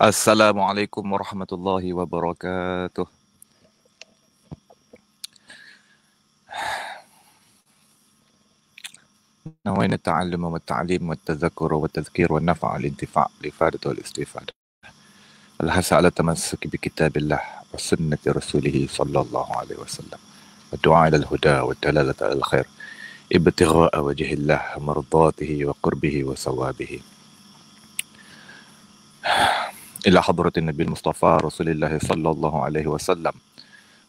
Assalamualaikum warahmatullahi wabarakatuh. نوينا التعلم والتعليم والتذكر والتذكير والنفع والانتفاع الإفادة والاستفادة. الحث على التمسك بكتاب الله وسنة رسوله صلى الله عليه وسلم والدعاء إلى الهدى والدلالة على الخير ابتغاء وجه الله مرضاته وقربه وثوابه. إلى حضرة النبي المصطفى رسول الله صلى الله عليه وسلم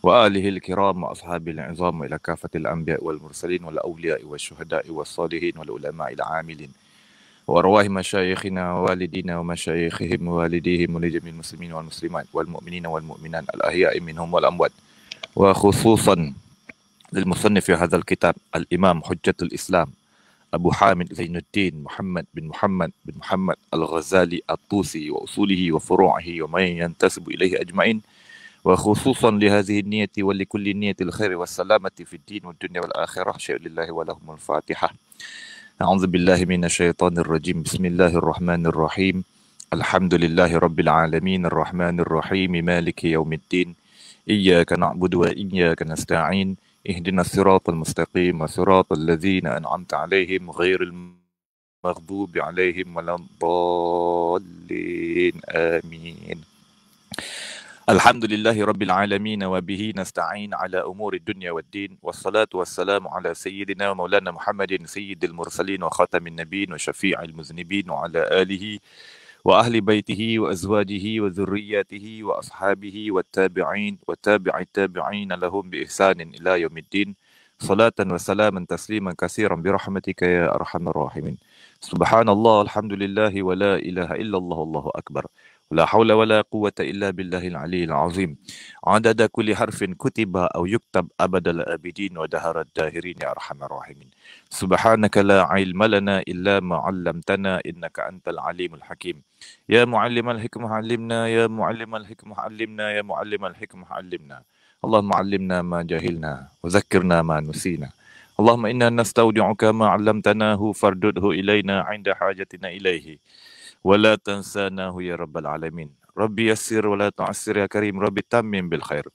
وآله الكرام وأصحابه العظام وإلى كافة الأنبياء والمرسلين والأولياء والشهداء والصالحين والعلماء العاملين وأرواح مشايخنا ووالدينا ومشايخهم ووالديهم ولجميع المسلمين والمسلمات والمؤمنين والمؤمنات الأحياء منهم والأموات، وخصوصا للمصنف في هذا الكتاب الإمام حجة الإسلام أبو حامد زين الدين محمد بن محمد الغزالي الطوسي وأصوله وفروعه ومن ينتسب إليه أجمعين، وخصوصا لهذه النية ولكل نية الخير والسلامة في الدين والدنيا والآخرة. شيء لله ولهم الفاتحة. أعوذ بالله من الشيطان الرجيم. بسم الله الرحمن الرحيم. الحمد لله رب العالمين الرحمن الرحيم مالك يوم الدين إياك نعبد وإياك نستعين اهدنا الصراط المستقيم صراط الذين أنعمت عليهم غير المغضوب عليهم ولا الضالين آمين. الحمد لله رب العالمين وبه نستعين على أمور الدنيا والدين، والصلاة والسلام على سيدنا ومولانا محمد سيد المرسلين وخاتم النبيين وشفيع المذنبين وعلى آله وأهل بيته وأزواجه وذرياته وأصحابه والتابعين وتابع التابعين لهم بإحسان إلى يوم الدين، صلاة وسلاما تسليما كثيرا برحمتك يا أرحم الراحمين. سبحان الله الحمد لله ولا إله إلا الله الله أكبر لا حول ولا قوة إلا بالله العلي العظيم عدد كل حرف كتب أو يكتب أبد الآبدين ودهر الداهرين يا أرحم الراحمين. سبحانك لا علم لنا إلا ما علمتنا إنك أنت العليم الحكيم. يا معلم الحكمة علمنا يا معلم الحكمة علمنا يا معلم الحكمة علمنا. اللهم علمنا ما جهلنا وذكرنا ما نسينا. اللهم إنا نستودعك ما علمتناه فاردده إلينا عند حاجتنا إليه ولا تنساناه يا رب العالمين. ربي يسر ولا تعسر يا كريم. ربي تمم بالخير.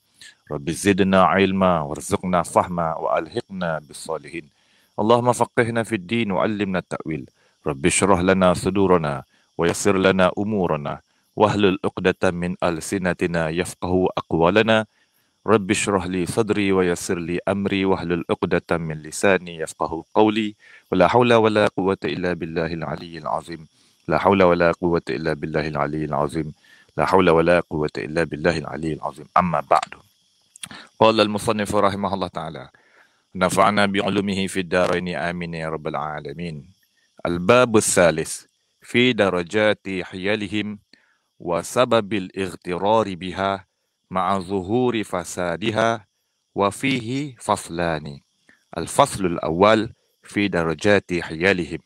ربي زدنا علما وارزقنا فهما وألحقنا بالصالحين. اللهم فقهنا في الدين وعلمنا التأويل. ربي اشرح لنا صدورنا ويسر لنا أمورنا واحلل عقدة من ألسنتنا يفقه أقوالنا. ربي اشرح لي صدري ويسر لي أمري واحلل عقدة من لساني يفقه قولي. ولا حول ولا قوة إلا بالله العلي العظيم. لا حول ولا قوة إلا بالله العلي العظيم. لا حول ولا قوة إلا بالله العلي العظيم. أما بعد، قال المصنف رحمه الله تعالى: نفعنا بعلومه في الدارين آمين يا رب العالمين. الباب الثالث في درجات حيلهم وسبب الاغترار بها مع ظهور فسادها، وفيه فصلان. الفصل الأول في درجات حيلهم.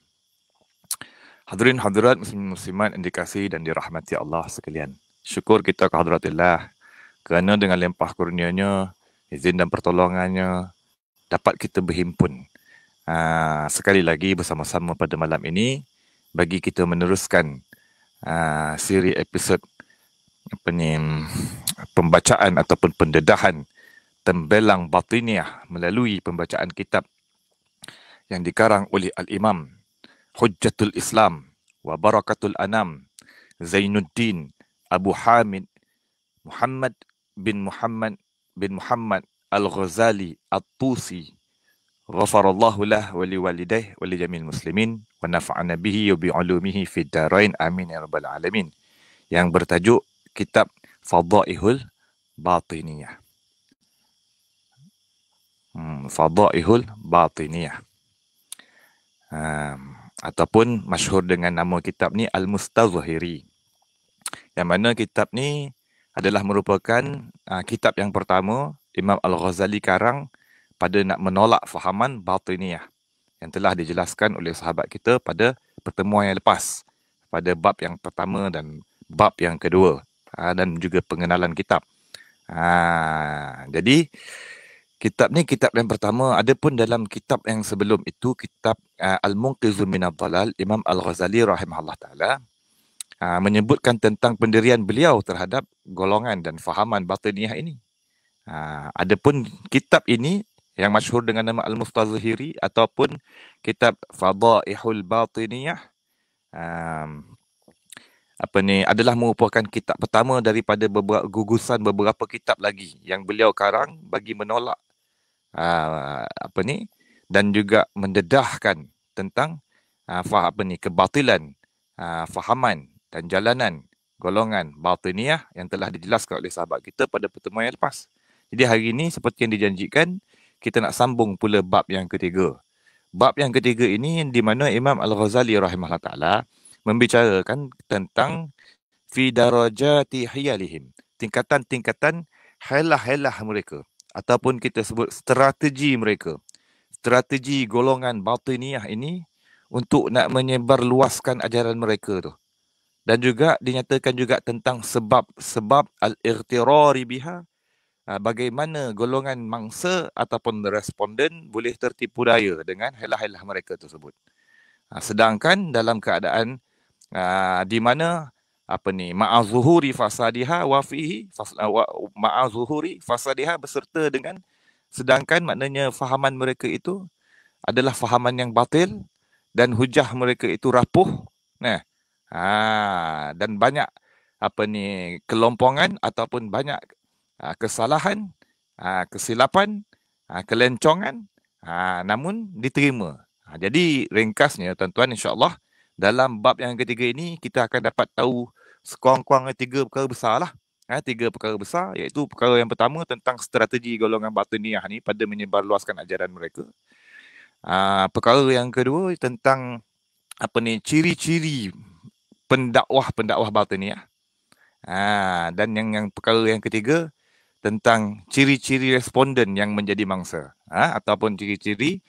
Hadirin hadirat muslimin muslimat yang dikasihi dan dirahmati Allah sekalian. Syukur kita ke hadratillah kerana dengan limpah kurnianya, izin dan pertolongannya dapat kita berhimpun sekali lagi bersama-sama pada malam ini bagi kita meneruskan siri episod pembacaan ataupun pendedahan tembelang batiniah melalui pembacaan kitab yang dikarang oleh Al-Imam Hujjatul Islam wa Barakatul Anam Zainuddin Abu Hamid Muhammad bin Muhammad Al-Ghazali At-Tusi ghafarallahu lah wa liwalidayh wa li jamil muslimin wa nafa'ana bihi wa bi'ulumihi fid darain amin ya rabbal alamin, yang bertajuk kitab Fadaihul Batiniyah. Fadaihul Batiniyah. Ataupun masyhur dengan nama kitab ni Al-Mustazhiri, yang mana kitab ni adalah merupakan kitab yang pertama Imam Al-Ghazali karang pada nak menolak fahaman batiniyah yang telah dijelaskan oleh sahabat kita pada pertemuan yang lepas pada bab yang pertama dan bab yang kedua, dan juga pengenalan kitab. Jadi kitab ni kitab yang pertama. Adapun dalam kitab yang sebelum itu, kitab Al-Munqidhu Minadh Dhalal, Imam Al-Ghazali rahimahullah ta'ala menyebutkan tentang pendirian beliau terhadap golongan dan fahaman batiniyah ini. Adapun kitab ini yang masyhur dengan nama Al-Mustazhiri ataupun kitab Fadaihul Batiniyah, adalah merupakan kitab pertama daripada gugusan beberapa kitab lagi yang beliau karang bagi menolak dan juga mendedahkan tentang kebatilan fahaman dan jalanan golongan batiniyah yang telah dijelaskan oleh sahabat kita pada pertemuan yang lepas. Jadi hari ini seperti yang dijanjikan, kita nak sambung pula bab yang ketiga. Bab yang ketiga ini di mana Imam Al-Ghazali rahimahullah ta'ala membicarakan tentang fi darajati hiyalihim, tingkatan-tingkatan helah-helah mereka ataupun kita sebut strategi mereka. Strategi golongan batiniyah ini untuk nak menyebarluaskan ajaran mereka tu. Dan juga dinyatakan juga tentang sebab al-ightirari biha, bagaimana golongan mangsa ataupun responden boleh tertipu daya dengan helah-helah mereka tersebut. Sedangkan dalam keadaan di mana ma'azuhuri fasadiha wa fihi ma'azuhuri fasadiha beserta dengan, sedangkan maknanya fahaman mereka itu adalah fahaman yang batil dan hujah mereka itu rapuh, dan banyak kelompongan ataupun banyak kesalahan, kesilapan, kelencongan, namun diterima. Jadi ringkasnya tuan-tuan, insya-Allah dalam bab yang ketiga ini kita akan dapat tahu sekurang-kurangnya 3 perkara besar lah. 3 perkara besar, iaitu perkara yang pertama tentang strategi golongan batiniyah ni pada menyebarluaskan ajaran mereka. Perkara yang kedua tentang ciri-ciri pendakwah batiniyah. Dan yang perkara yang ketiga tentang ciri-ciri responden yang menjadi mangsa, ataupun ciri-ciri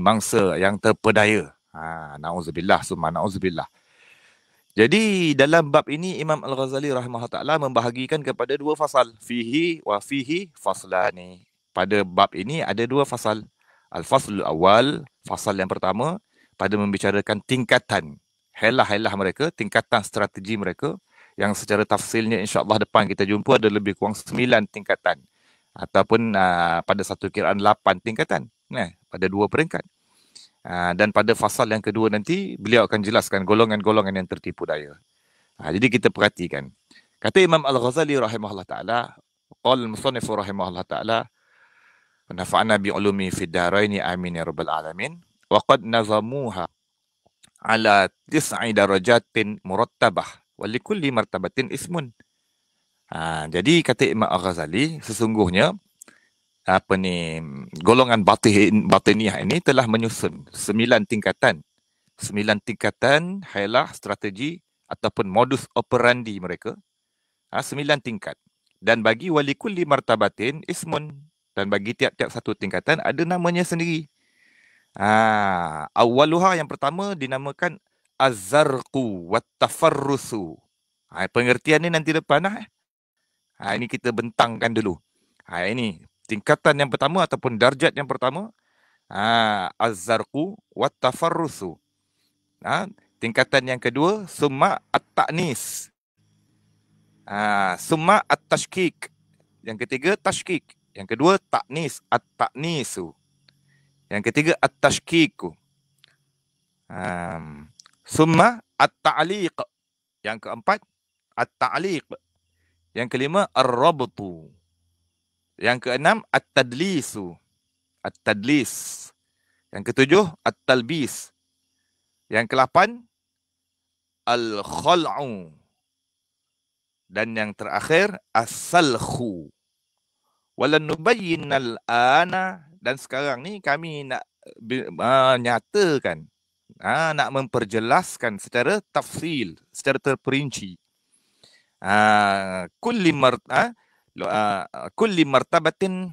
mangsa yang terpedaya. Na'udzubillah summa na'udzubillah. Jadi dalam bab ini Imam Al-Ghazali rahimahullah ta'ala membahagikan kepada 2 fasal. Fihi wa fihi faslani. Pada bab ini ada 2 fasal. Al-faslul awal, fasal yang pertama, pada membicarakan tingkatan helah-helah mereka, tingkatan strategi mereka, yang secara tafsilnya insya-Allah depan kita jumpa ada lebih kurang 9 tingkatan. Ataupun pada satu kiraan 8 tingkatan. Pada 2 peringkat. Dan pada fasal yang kedua nanti, beliau akan jelaskan golongan-golongan yang tertipu daya. Jadi kita perhatikan. Kata Imam Al-Ghazali rahimahullah ta'ala, qala al-musannif rahimahullah ta'ala, nafa'na bi'ulumi fid daraini amin ya rabbal alamin, wa qad nazamuha ala 9 darajatin murattabah wa likulli martabatin ismun. Jadi kata Imam Al-Ghazali, sesungguhnya golongan batiniyah ini telah menyusun 9 tingkatan. 9 tingkatan helah, strategi ataupun modus operandi mereka. 9 tingkat. Dan bagi walikulli martabatin ismun, dan bagi tiap-tiap satu tingkatan ada namanya sendiri. Awaluha, yang pertama dinamakan az-zarqu wat tafarrusu. Pengertian ni nanti depan ini kita bentangkan dulu. Ini tingkatan yang pertama ataupun darjat yang pertama, az-zarqu wat tafarrusu. Tingkatan yang kedua, summa at-ta'nis. Summa at-tashkik. Yang ketiga, tashkik. Yang kedua, ta'nis, at-ta'nisu. Yang ketiga, at-tashkiku. Summa at-ta'liq. Yang keempat, at-ta'liq. Yang kelima, ar-rabtu. Yang keenam, at-tadlisu. At-tadlis. Yang ketujuh, at-talbis. Yang ke-8, al-khal'u. Dan yang terakhir, as-salkhu. Walan nubayyinal ana, dan sekarang ni kami nak nyatakan, nak memperjelaskan secara tafsil, secara terperinci. Kulli martabatin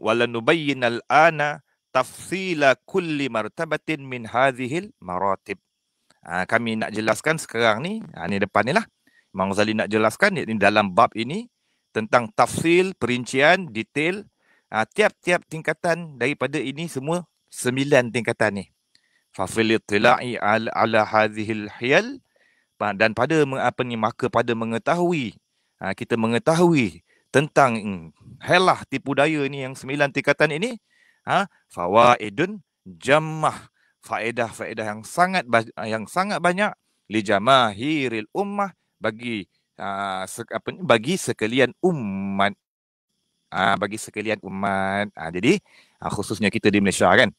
walan nubayyinal ana tafsila kulli martabatin min hadhil maratib. Kami nak jelaskan sekarang ni, ni depan ni lah. Imam Ghazali nak jelaskan ni dalam bab ini tentang tafsil, perincian, detail tiap-tiap tingkatan daripada ini semua 9 tingkatan ni. fa fil ittila'i ala hadhil hiyal, dan pada maka pada mengetahui, kita mengetahui tentang helah tipu daya ni, yang 9 tingkatan ini, fawaidun jammah, faedah-faedah yang sangat banyak, li jamahiril ummah, bagi bagi sekalian umat, jadi khususnya kita di Malaysia kan,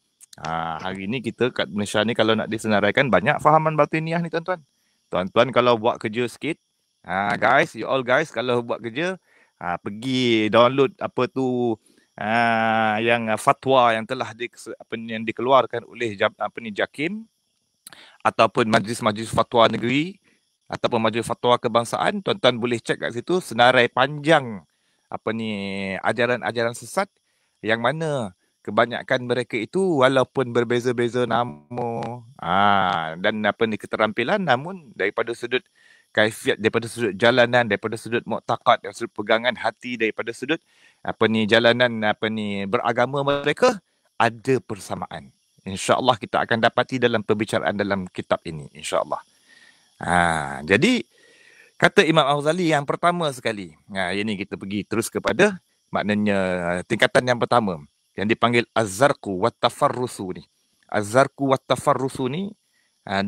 hari ni kita kat Malaysia ni kalau nak disenaraikan banyak fahaman batiniah ni tuan-tuan. Tuan-tuan kalau buat kerja sikit, guys, you all guys, kalau buat kerja, pergi download apa tu, yang fatwa yang telah yang dikeluarkan oleh JAKIM ataupun majlis-majlis fatwa negeri ataupun majlis fatwa kebangsaan. Tuan-tuan boleh cek kat situ senarai panjang ajaran-ajaran sesat, yang mana kebanyakan mereka itu walaupun berbeza-beza nama, dan keterampilan, namun daripada sudut kaifiat, daripada sudut jalanan, daripada sudut mu'taqad, daripada sudut pegangan hati, daripada sudut jalanan beragama mereka, ada persamaan. InsyaAllah kita akan dapati dalam perbicaraan dalam kitab ini, insyaAllah. Jadi kata Imam Al-Ghazali yang pertama sekali, ini kita pergi terus kepada maknanya tingkatan yang pertama, yang dipanggil Az-Zarqu wa Tafarrusu ni. Az-Zarqu wa Tafarrusu ni,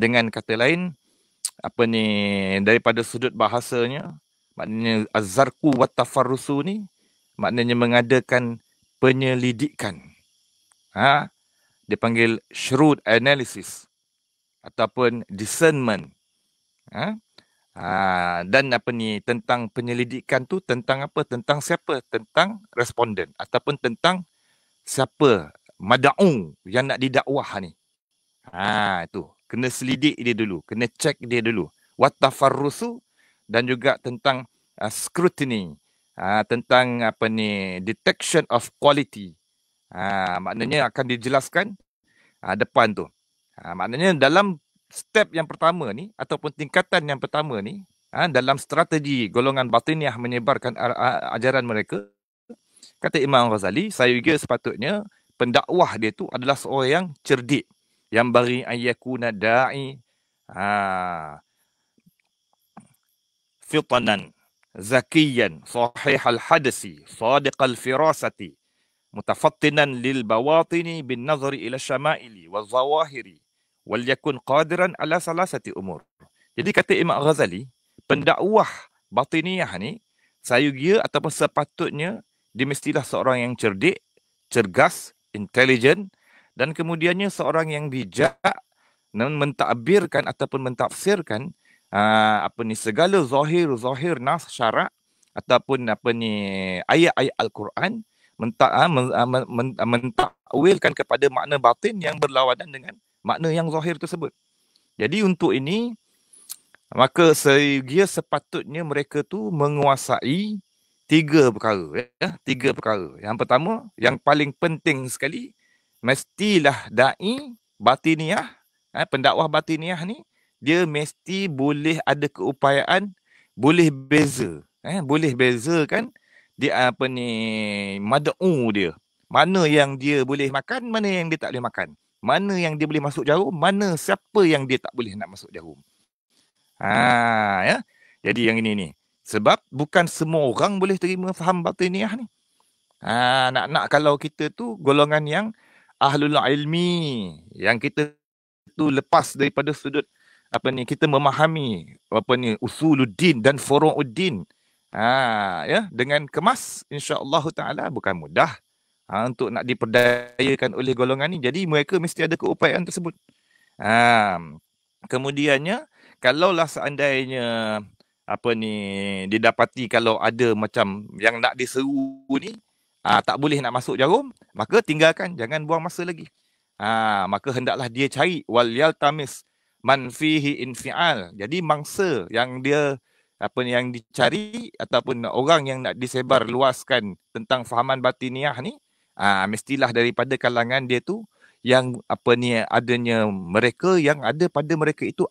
dengan kata lain, daripada sudut bahasanya, maknanya Az-Zarqu wa Tafarrusu ni, maknanya mengadakan penyelidikan. Dipanggil shrewd analysis ataupun discernment. Dan tentang penyelidikan tu tentang apa? Tentang siapa? Tentang responden ataupun tentang siapa mad'u yang nak didakwah ni. Itu kena selidik dia dulu, kena cek dia dulu. Wat tafarrusu, dan juga tentang scrutiny, tentang detection of quality. Maknanya akan dijelaskan depan tu. Maknanya dalam step yang pertama ni ataupun tingkatan yang pertama ni, dalam strategi golongan batiniah menyebarkan ajaran mereka, kata Imam Ghazali, saya juga sepatutnya pendakwah dia tu adalah seorang yang cerdik, yang bari ayyakuna da'i fitanan zakiyan sahihal hadasi sadiqal firasati mutafattinan lil bawatini bin nazari ila syama'ili wal zawahiri wal yakun qadiran ala salasati umur. Jadi kata Imam Ghazali, pendakwah batiniah ni sayugia ataupun sepatutnya dia mestilah seorang yang cerdik, cergas, intelligent, dan kemudiannya seorang yang bijak mentakbirkan ataupun mentafsirkan segala zahir nas syarak ataupun ayat-ayat Al-Quran, mentakwilkan kepada makna batin yang berlawanan dengan makna yang zahir tersebut. Jadi untuk ini, maka dia sepatutnya mereka tu menguasai tiga perkara. Yang pertama, yang paling penting sekali, mestilah da'i batiniah, pendakwah batiniah ni, dia mesti boleh ada keupayaan, boleh beza. Boleh bezakan dia mad'u dia. Mana yang dia boleh makan, mana yang dia tak boleh makan. Mana yang dia boleh masuk jarum, mana siapa yang dia tak boleh nak masuk jarum. Jadi yang ini ni. Sebab bukan semua orang boleh terima faham batiniah ni. Nak kalau kita tu golongan yang ahlul ilmi, yang kita tu lepas daripada sudut kita memahami usuluddin dan furu'uddin, dengan kemas, insya-Allah taala bukan mudah untuk nak diperdayakan oleh golongan ni. Jadi mereka mesti ada keupayaan tersebut. Kemudiannya, kalaulah seandainya didapati kalau ada macam yang nak diseru ni, tak boleh nak masuk jarum, maka tinggalkan, jangan buang masa lagi. Maka hendaklah dia cari wal yaltamis man fihi infial. Jadi mangsa yang dia yang dicari ataupun orang yang nak disebar luaskan tentang fahaman batiniah ni, mestilah daripada kalangan dia tu yang adanya mereka yang ada pada mereka itu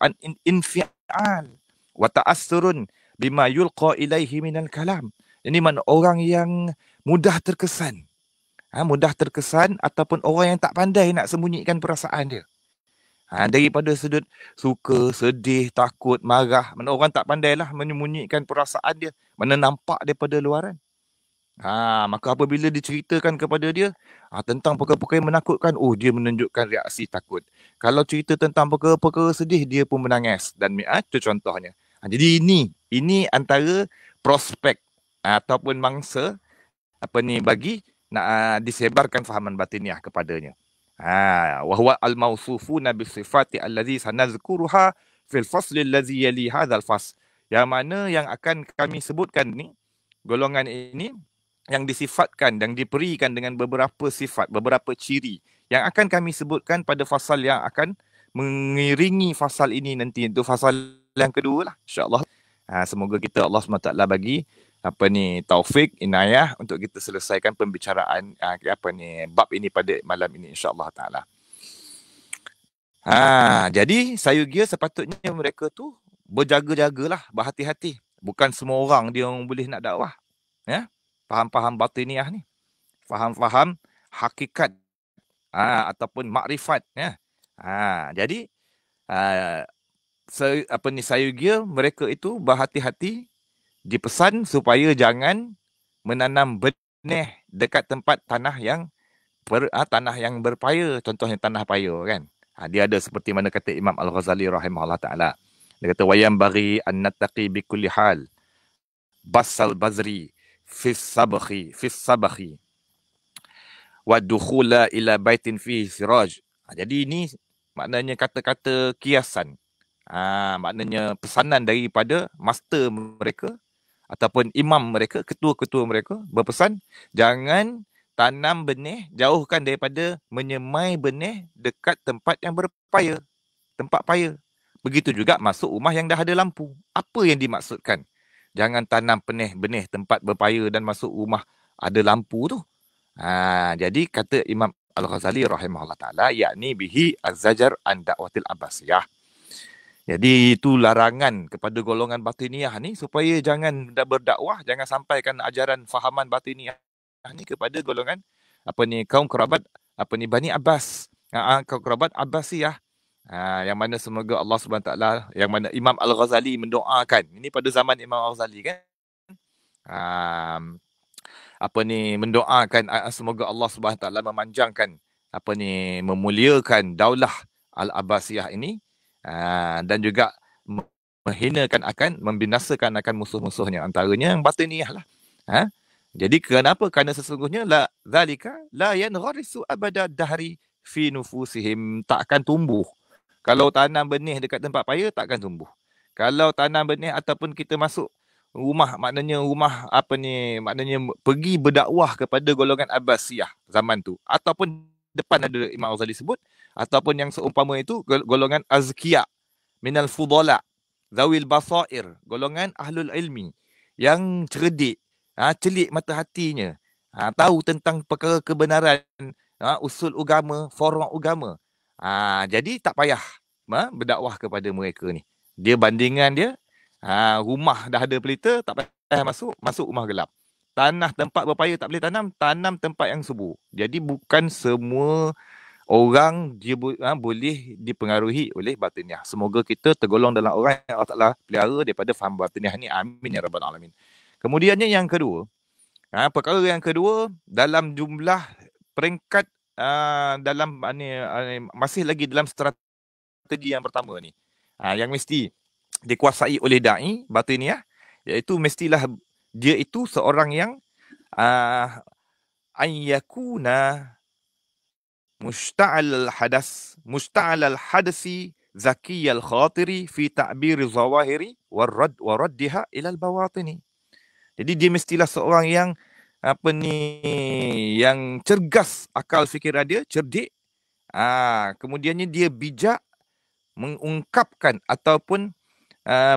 infial wa ta'assurun bima yulqa ilaihi minal kalam. Ini mana orang yang mudah terkesan. Mudah terkesan ataupun orang yang tak pandai nak sembunyikan perasaan dia. Daripada sudut suka, sedih, takut, marah. Mana orang tak pandailah menyembunyikan perasaan dia. Mana nampak daripada luaran. Maka apabila diceritakan kepada dia tentang perkara-perkara yang menakutkan, dia menunjukkan reaksi takut. Kalau cerita tentang perkara-perkara sedih, dia pun menangis. Dan itu contohnya. Jadi ini antara prospek ataupun mangsa bagi nak disebarkan fahaman batiniah kepadanya. Wa huwa al-mawsufuna bisifati allazi sanazkuruha fil fasli allazi yali hadzal fasl. Yang mana yang akan kami sebutkan ni, golongan ini yang disifatkan dan diberikan dengan beberapa sifat, beberapa ciri yang akan kami sebutkan pada fasal yang akan mengiringi fasal ini nanti, itu fasal yang kedua lah, insya-Allah. Semoga kita Allah SWT bagi taufik, inayah untuk kita selesaikan pembicaraan bab ini pada malam ini, insya-Allah taala. Jadi sayugia sepatutnya mereka tu berjaga-jagalah, berhati-hati. Bukan semua orang dia yang boleh nak dakwah. Ya. Faham-faham batiniah ni. Faham-faham hakikat ataupun makrifat, ya. Jadi sayugia mereka itu berhati-hati, dipesan supaya jangan menanam benih dekat tempat tanah yang berpaya, contohnya tanah paya kan. Dia ada seperti mana kata Imam Al-Ghazali rahimahullah taala. Dia kata wayam bagi an nattaqi bi kulli hal basal bazri fi sabakhi wa dukhula ila baitin fihi siraj. Jadi ini maknanya kata-kata kiasan. Maknanya pesanan daripada master mereka ataupun imam mereka, ketua-ketua mereka berpesan jangan tanam benih, jauhkan daripada menyemai benih dekat tempat yang berpaya, tempat paya. Begitu juga masuk rumah yang dah ada lampu. Apa yang dimaksudkan? Jangan tanam benih tempat berpaya dan masuk rumah ada lampu tu. Jadi kata Imam Al-Ghazali rahimahullah ta'ala, yakni bihi az-zajar an da'watil abbasiyah. Jadi itu larangan kepada golongan batiniah ni supaya jangan berdakwah, jangan sampaikan ajaran fahaman batiniah ni kepada golongan kaum kerabat Bani Abbas. Kaum kerabat Abbasiyah. Yang mana semoga Allah SWT, yang mana Imam Al-Ghazali mendoakan. Ini pada zaman Imam Al-Ghazali kan. Mendoakan semoga Allah SWT memanjangkan memuliakan daulah Al-Abbasiyah ini. Dan juga membinasakan akan musuh-musuhnya, antaranya yang batiniah lah. Jadi kenapa? Kerana sesungguhnya zalika la yangharisu abada dahri fi nufusihim, takkan tumbuh. Kalau tanam benih dekat tempat paya takkan tumbuh. Kalau tanam benih ataupun kita masuk rumah, maknanya pergi berdakwah kepada golongan Abbasiyah zaman tu, ataupun depan ada Imam Ghazali sebut, ataupun yang seumpama itu golongan azkiya minal fudala zawil basair, golongan ahlul ilmi yang cerdik, celik mata hatinya, tahu tentang perkara kebenaran, usul agama, forum agama. Jadi tak payah berdakwah kepada mereka ni. Dia bandingan dia, rumah dah ada pelita, tak payah masuk rumah gelap. Tanah tempat berpaya tak boleh tanam tempat yang subur. Jadi bukan semua orang dia boleh dipengaruhi oleh batiniah. Semoga kita tergolong dalam orang yang Allah Ta'ala pelihara daripada faham batiniah ni. Amin ya rabbal alamin. Kemudiannya yang kedua, perkara yang kedua, dalam jumlah peringkat dalam masih lagi dalam strategi yang pertama ni, yang mesti dikuasai oleh da'i batiniah, iaitu mestilah dia itu seorang yang ayyakuna musta'al hadasi zakiyal khatiri fi ta'bir zawahiri waraddiha ilal bawatini. Jadi dia mestilah seorang yang yang cergas akal fikiran dia, cerdik. Kemudiannya dia bijak mengungkapkan ataupun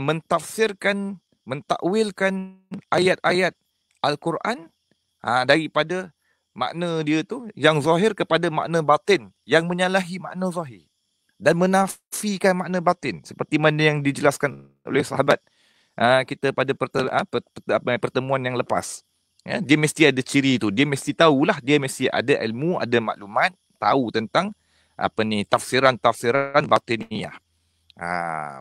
mentafsirkan, mentakwilkan ayat-ayat Al-Quran daripada makna dia tu yang zahir kepada makna batin yang menyalahi makna zahir dan menafikan makna batin, seperti mana yang dijelaskan oleh sahabat kita pada pertemuan yang lepas. Dia mesti ada ciri tu, dia mesti tahulah, dia mesti ada ilmu, ada maklumat, tahu tentang tafsiran batiniyah.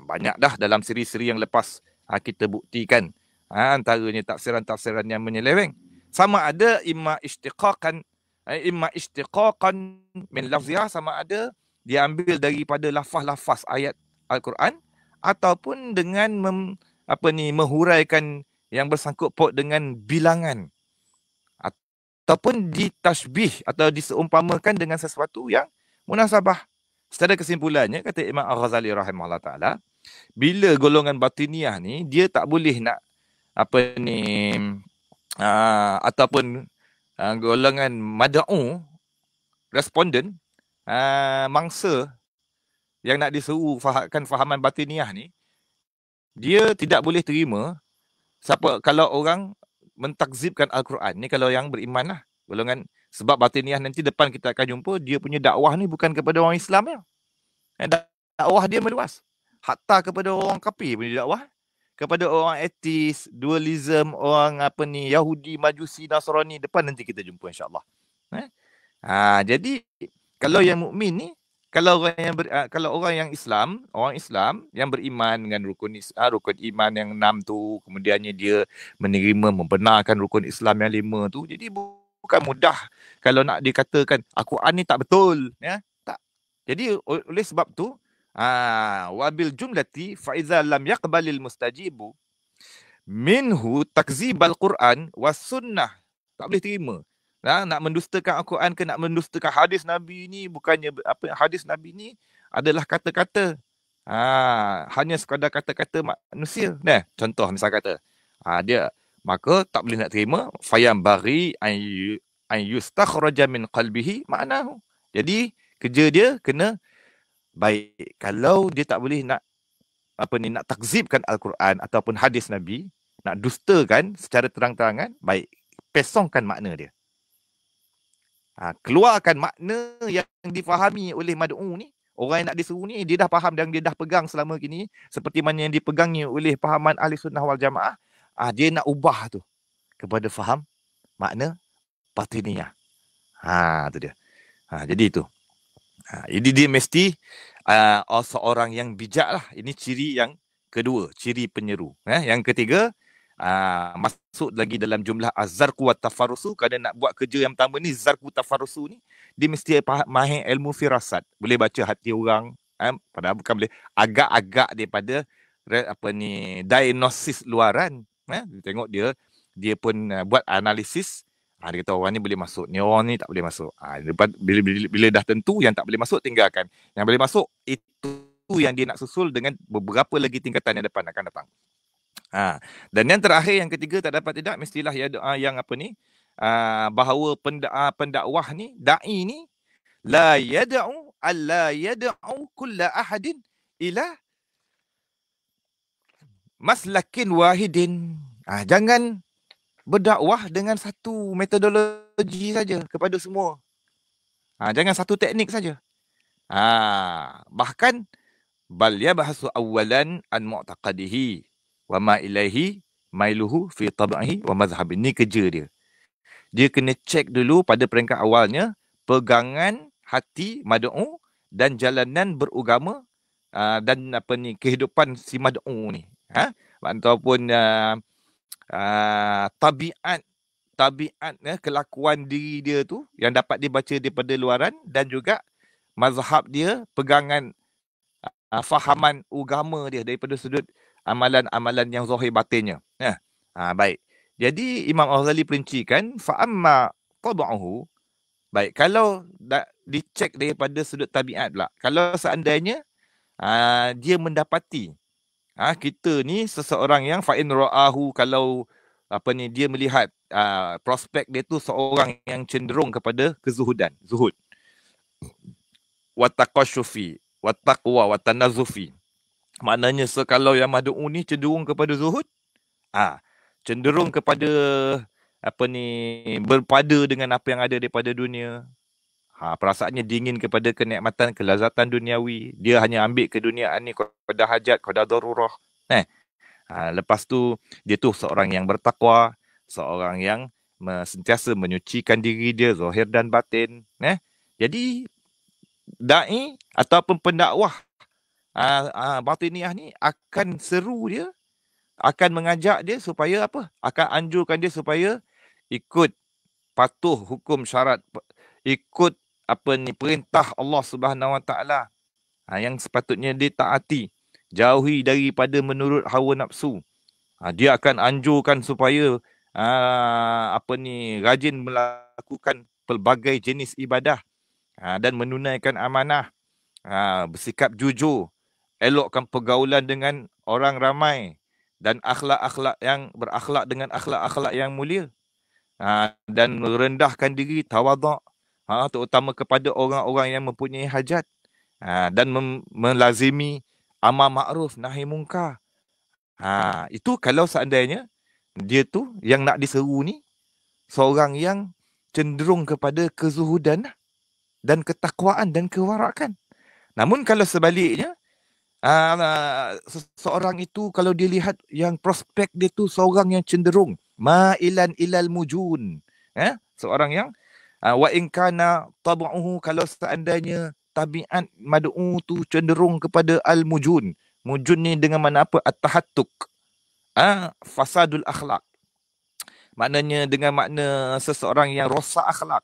Banyak dah dalam siri-siri yang lepas kita buktikan. Antaranya tafsiran-tafsiran yang menyeleweng. Sama ada imma istiqaqan min lafziyah, sama ada diambil daripada lafaz-lafaz ayat Al-Quran, ataupun dengan menghuraikan yang bersangkut paut dengan bilangan, ataupun ditashbih atau diseumpamakan dengan sesuatu yang munasabah. Secara kesimpulannya, kata Imam Al-Ghazali rahimahullah ta'ala, bila golongan batiniyah ni, dia tak boleh nak ataupun golongan mad'u, responden, mangsa yang nak diseru fahaman batiniyah ni, dia tidak boleh terima kalau orang mentakzibkan Al-Quran ni, kalau yang beriman lah golongan. Sebab batiniyah nanti depan kita akan jumpa, dia punya dakwah ni bukan kepada orang Islam ya. Dakwah dia meluas, hatta kepada orang kafir punya dakwah, kepada orang etis, dualism, orang Yahudi, Majusi, Nasrani, depan nanti kita jumpa insya-Allah. Jadi kalau yang mukmin ni, kalau orang yang Islam, orang Islam yang beriman dengan rukun iman yang 6 tu, kemudiannya dia menerima, membenarkan rukun Islam yang 5 tu, jadi bukan mudah kalau nak dikatakan Al-Quran ni tak betul, ya. Tak. Jadi oleh sebab tu, wabil jumlati fa iza lam yaqbalil mustajibu minhu takzibal Quran was sunnah, tak boleh terima. Nak mendustakan Al-Quran ke nak mendustakan hadis Nabi ni, bukannya hadis Nabi ni adalah kata-kata, hanya sekadar kata-kata manusia. Nah, contoh misal kata, dia, maka tak boleh nak terima, fayam bari an yustakhraja min qalbihi ma'nahu. Jadi kerja dia kena baik. Kalau dia tak boleh nak nak takzibkan Al-Quran ataupun hadis Nabi, nak dustakan secara terang-terangan, baik, pesongkan makna dia. Keluarkan makna yang difahami oleh mad'u ni. Orang yang nak disuruh ni, dia dah faham dan dia dah pegang selama kini, seperti mana yang dipegangnya oleh fahaman ahli sunnah wal jamaah. Dia nak ubah tu kepada faham makna batiniyah. Tu dia. Jadi itu. Jadi dia mesti seorang yang bijak lah. Ini ciri yang kedua, ciri penyeru. Yang ketiga, masuk lagi dalam jumlah az-zarqu wa tafarrusu. Kerana nak buat kerja yang pertama ni, zarqu tafarrusu ni, dia mesti mahir ilmu firasat, boleh baca hati orang, padahal bukan boleh, agak-agak daripada diagnosis luaran. Tengok dia pun buat analisis. Dia kata orang ni boleh masuk, ni orang ni tak boleh masuk. Bila dah tentu yang tak boleh masuk, tinggalkan. Yang boleh masuk, itu yang dia nak susul dengan beberapa lagi tingkatan yang depan akan datang. Dan yang terakhir, yang ketiga, tak dapat tidak, mestilah yang bahawa pendakwah ni, da'i ni, la yad'u alla yad'u kulla ahadin ila maslakin wahidin. Jangan berdakwah dengan satu metodologi saja kepada semua. Jangan satu teknik saja. Bahkan bal yabhasu awwalan an mu'taqadihi wa ma ilaihi mailuhu fi tab'ihi wa mazhabi. Ini kerja dia. Dia kena cek dulu pada peringkat awalnya pegangan hati mad'u dan jalanan beragama dan kehidupan si mad'u ni. Ataupun tabiat kelakuan diri dia tu yang dapat dibaca daripada luaran, dan juga mazhab dia, pegangan fahaman agama dia daripada sudut amalan-amalan yang zahir batinnya. Baik. Jadi Imam Al-Ghazali perincikan, fa'amma tab'uhu, baik, kalau dicek daripada sudut tabiat pula, kalau seandainya dia mendapati kita ni seseorang yang fa'in ra'ahu, kalau dia melihat prospek dia tu seorang yang cenderung kepada kezuhudan, zuhud, wa taqasyufi, wa taqwa, wa tanazufi. Maknanya kalau yang mad'u ni cenderung kepada zuhud, cenderung kepada berpada dengan apa yang ada daripada dunia, perasaannya dingin kepada kenikmatan, kelazatan duniawi, dia hanya ambil keduniaan ni qada hajat, qada darurah. Lepas tu dia tu seorang yang bertakwa, seorang yang sentiasa menyucikan diri dia zahir dan batin. Jadi dai ataupun pendakwah batiniah ni akan seru dia, akan mengajak dia supaya apa? Akan anjurkan dia supaya ikut patuh hukum syarat, ikut apa ni perintah Allah Subhanahu Wa Taala yang sepatutnya dia taati, jauhi daripada menurut hawa nafsu. Dia akan anjurkan supaya apa ni rajin melakukan pelbagai jenis ibadah dan menunaikan amanah, bersikap jujur, elokkan pergaulan dengan orang ramai dan berakhlak dengan akhlak-akhlak yang mulia, dan merendahkan diri, tawaduk, terutama kepada orang-orang yang mempunyai hajat, dan melazimi amar makruf nahi mungkar. Itu kalau seandainya dia tu yang nak diseru ni seorang yang cenderung kepada kezuhudan dan ketakwaan dan kewarakan. Namun kalau sebaliknya, seseorang itu kalau dilihat yang prospek dia tu seorang yang cenderung ma'ilan ilal mujun, seorang yang wa in kana tab'uhu, kalau seandainya tabiat mad'u tu cenderung kepada al mujun. Mujun ni dengan mana apa? At-tahattuk, fasadul akhlak. Maknanya dengan makna seseorang yang rosak akhlak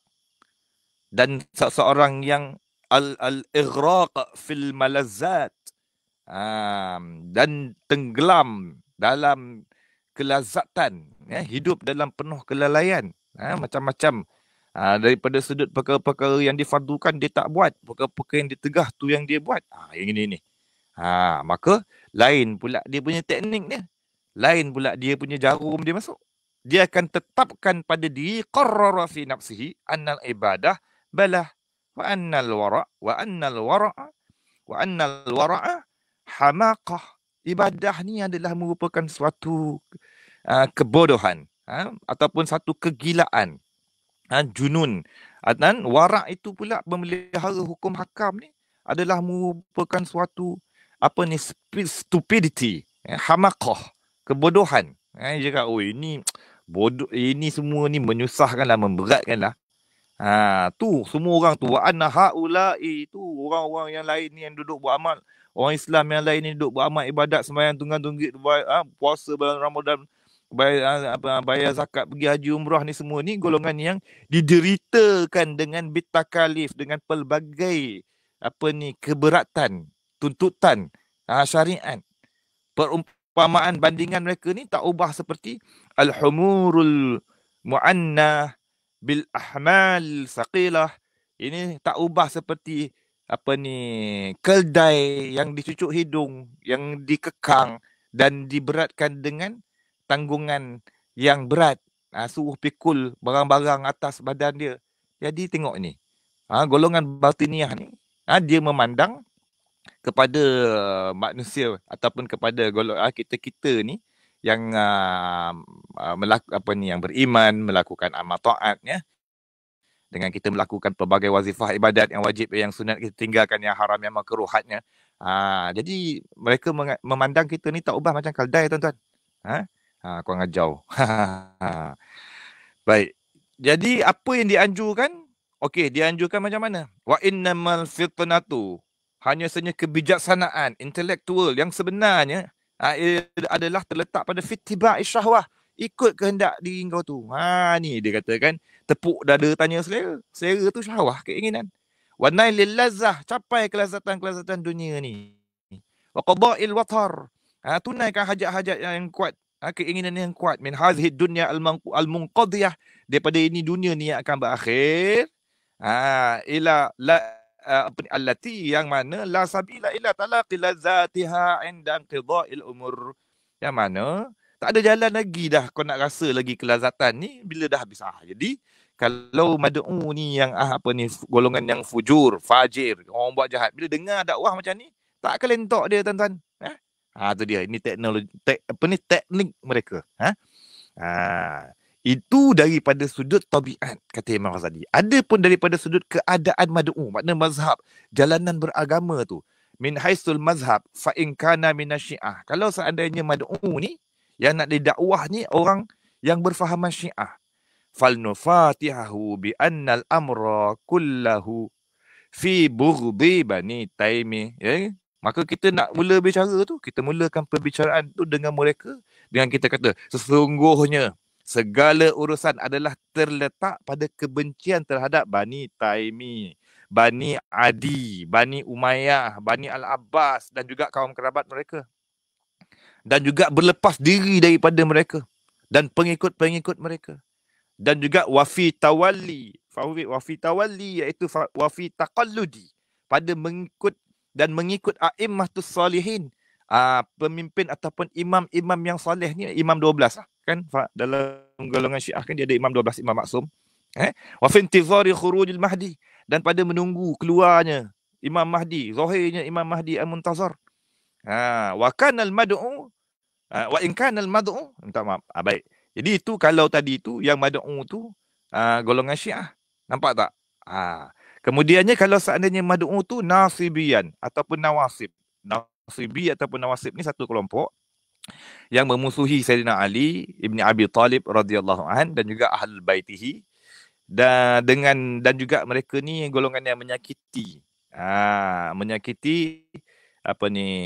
dan seseorang yang al-ighraq fil malazzat, dan tenggelam dalam kelazatan, hidup dalam penuh kelalaian, macam-macam, daripada sudut perkara-perkara yang difardukan dia tak buat, perkara-perkara yang ditegah tu yang dia buat, yang ini ni. Maka lain pula dia punya teknik dia, lain pula dia punya jarum dia masuk. Dia akan tetapkan pada diri, qarrara fi nafsihi annal ibadah balah wa annal wara' wa annal wara'a wa annal wara'a hamaqah. Ibadah ni adalah merupakan suatu kebodohan, ataupun satu kegilaan, junun. Dan wara' itu pula memelihara hukum hakam ni adalah merupakan suatu apa ni, stupidity, hamaqah, kebodohan. Dia cakap, ini bodoh, ini semua ni menyusahkanlah, memberatkanlah. Tu semua orang tu, wa anna haula'i, tu orang-orang yang lain ni yang duduk beramal, orang Islam yang lain ni duduk beramal ibadat, sembahyang tunggang-tunggik, puasa bulan Ramadan, bayar zakat, pergi haji umrah, ni semua ni golongan yang dideritakan dengan bitakalif, dengan pelbagai apa ni keberatan, tuntutan syariat. Perumpamaan bandingan mereka ni tak ubah seperti al-humurul mu'annah bil ahmal saqilah. Ini tak ubah seperti apa ni, keldai yang dicucuk hidung, yang dikekang dan diberatkan dengan tanggungan yang berat, suruh pikul barang-barang atas badan dia. Jadi tengok ni, golongan batiniah ni, dia memandang kepada manusia ataupun kepada kita-kita ni yang yang beriman, melakukan amal taat, dengan kita melakukan pelbagai wazifah ibadat yang wajib, yang sunat kita tinggalkan, yang haram, yang makruhatnya. Jadi mereka memandang kita ni tak ubah macam keldai, tuan-tuan. Kau ngajau. Baik. Jadi apa yang dianjurkan? Okey, dianjurkan macam mana? Wa innamal fitnatu, hanya saja kebijaksanaan intelektual yang sebenarnya adalah terletak pada fittiba'i syahwah, ikut kehendak diri kau tu. Ni dia katakan, tepuk dada tanya selera. Selera tu syahwah, keinginan. Wa nailil lazzah, capai kelazatan-kelazatan dunia ni. Wa qada'il watar, tunaikan hajat-hajat yang kuat, keinginan yang kuat. Min hazihi dunya al-munqadiyah, daripada ini dunia ni yang akan berakhir. Ila la allati, yang mana la sabila ila talaqi lazatiha inda inqida'il umur, yang mana tak ada jalan lagi dah kau nak rasa lagi kelazatan ni bila dah habis. Jadi kalau mad'u ni yang golongan yang fujur, fajir, orang buat jahat, bila dengar dakwah macam ni tak akan lentok dia, tuan-tuan. Tu dia, ini teknologi, teknik mereka. Itu daripada sudut tabiat, kata Imam Ghazali. Ada pun daripada sudut keadaan mad'u, makna mazhab, jalanan beragama tu. Min haisul mazhab fa in kana minasyiah. Kalau seandainya mad'u ni yang nak didakwah ni orang yang berfahaman Syiah, fal nufatihahu bi annal amra kullahu fi bughdi Bani Taimi. Ya. Maka kita nak mula bicara tu, kita mulakan perbicaraan tu dengan mereka, dengan kita kata, sesungguhnya segala urusan adalah terletak pada kebencian terhadap Bani Taimi, Bani Adi, Bani Umayyah, Bani Al-Abbas dan juga kaum kerabat mereka. Dan juga berlepas diri daripada mereka dan pengikut-pengikut mereka. Dan juga wafi tawalli, wafi tawalli iaitu wafi taqalludi, pada mengikut a'immatus salihin, pemimpin ataupun imam-imam yang soleh ni, imam 12 lah kan, dalam golongan Syiah kan dia ada imam 12, imam maksum. Wa fi intizari khurujil mahdi, dan pada menunggu keluarnya Imam Mahdi, zahirnya Imam Mahdi al-Muntazar. Wa kana al-mad'u wa in kana al-mad'u, minta maaf. Baik. Jadi itu kalau tadi tu yang mad'u tu golongan Syiah. Nampak tak? Kemudiannya kalau seandainya mad'u tu nasibiyan ataupun nawasib. Nasibi ataupun nawasib ni satu kelompok yang memusuhi Sayyidina Ali Ibn Abi Talib radhiyallahu an dan juga ahlul baitihi, dan juga mereka ni golongan yang menyakiti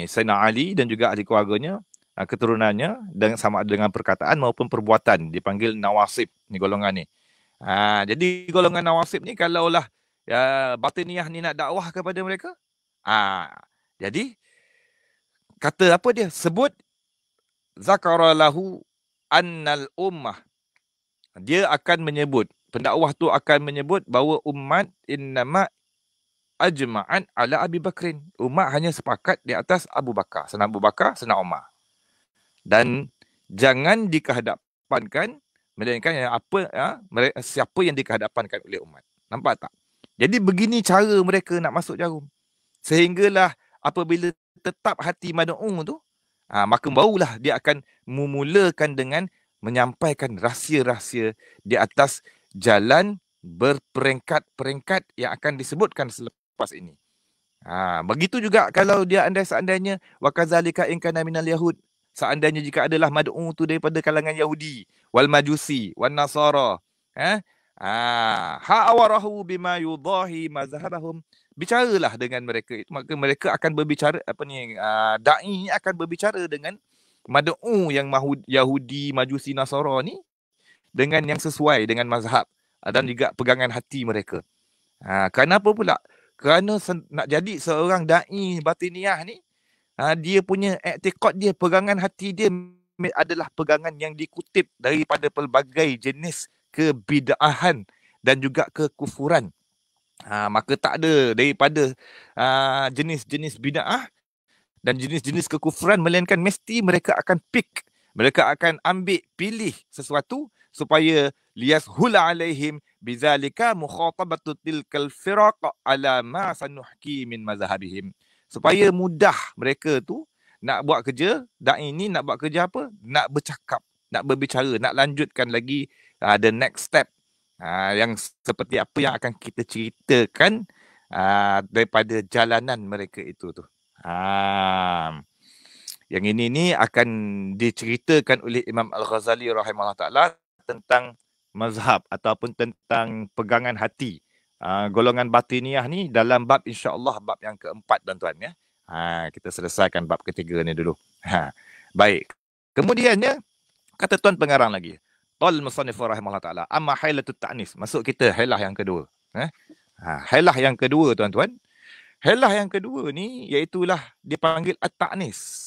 Sayyidina Ali dan juga ahli keluarganya, keturunannya, dengan sama dengan perkataan maupun perbuatan, dipanggil nawasib ni golongan ni. Jadi golongan nawasib ni kalaulah batiniyah ni nak dakwah kepada mereka, jadi kata apa dia? Sebut zakara lahu annal ummah. Dia akan menyebut, pendakwah tu akan menyebut bahawa umat innama ajma'an ala Abi Bakrin. Umat hanya sepakat di atas Abu Bakar, senang Abu Bakar, senang Umar. Dan jangan dikehadapankan melainkan siapa yang dikehadapankan oleh umat. Nampak tak? Jadi begini cara mereka nak masuk jarum. Sehinggalah apabila tetap hati mad'u tu, maka barulah dia akan memulakan dengan menyampaikan rahsia-rahsia di atas jalan berperingkat-peringkat yang akan disebutkan selepas ini. Begitu juga kalau dia andai-seandainya wa kadzalika in kana minal yahud, seandainya jika adalah mad'u tu daripada kalangan Yahudi wal Majusi wan Nasara, ha'awarahu bima yudahi mazhabahum, bicaralah dengan mereka. Maka mereka akan berbicara, da'i akan berbicara dengan mad'u yang Yahudi, Majusi, Nasara ni dengan yang sesuai dengan mazhab dan juga pegangan hati mereka. Kenapa pula? Kerana nak jadi seorang da'i batiniyah ni, dia punya i'tiqad dia, pegangan hati dia adalah pegangan yang dikutip daripada pelbagai jenis kebid'ahan dan juga kekufuran. Maka tak ada daripada jenis-jenis bid'ah dan jenis-jenis kekufuran, melainkan mesti mereka akan pick, mereka akan ambil pilih sesuatu supaya liyashula alaihim bizalika mukhatabatu tilkal firaq ala ma sanuhki min mazhabihim, supaya mudah mereka tu nak buat kerja, da'i ni nak buat kerja apa? Nak bercakap, nak berbicara, nak lanjutkan lagi the next step, yang seperti apa yang akan kita ceritakan daripada jalanan mereka itu tu. Yang ini ni akan diceritakan oleh Imam Al-Ghazali rahimahullah ta'ala tentang mazhab ataupun tentang pegangan hati golongan batiniyah ni dalam bab insya-Allah bab yang keempat, tuan-tuan ya. Kita selesaikan bab ketiga ni dulu. Baik. Kemudiannya kata tuan pengarang lagi. Qal musannif rahimahullah ta'ala amma hailatut ta'nis. Masuk kita hailah yang kedua. Hailah yang kedua, tuan-tuan. Hailah yang kedua ni iaitulah dipanggil at-ta'nis.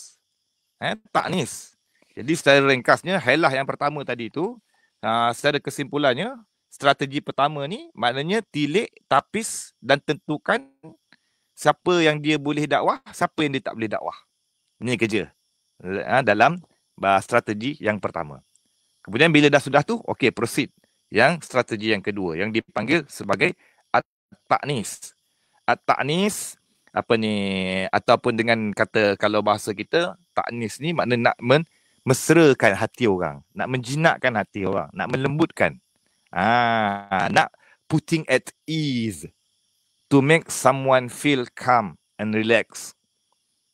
Ta'nis. Jadi secara ringkasnya hailah yang pertama tadi tu, secara kesimpulannya, strategi pertama ni maknanya tilik, tapis dan tentukan siapa yang dia boleh dakwah, siapa yang dia tak boleh dakwah. Ini kerja dalam strategi yang pertama. Kemudian bila dah sudah tu, okey, proceed. Yang strategi yang kedua yang dipanggil sebagai at-ta'nis. At-ta'nis ataupun dengan kata kalau bahasa kita, ta'nis ni makna nak mesrakan hati orang, nak menjinakkan hati orang, nak melembutkan. Nak putting at ease, to make someone feel calm and relax,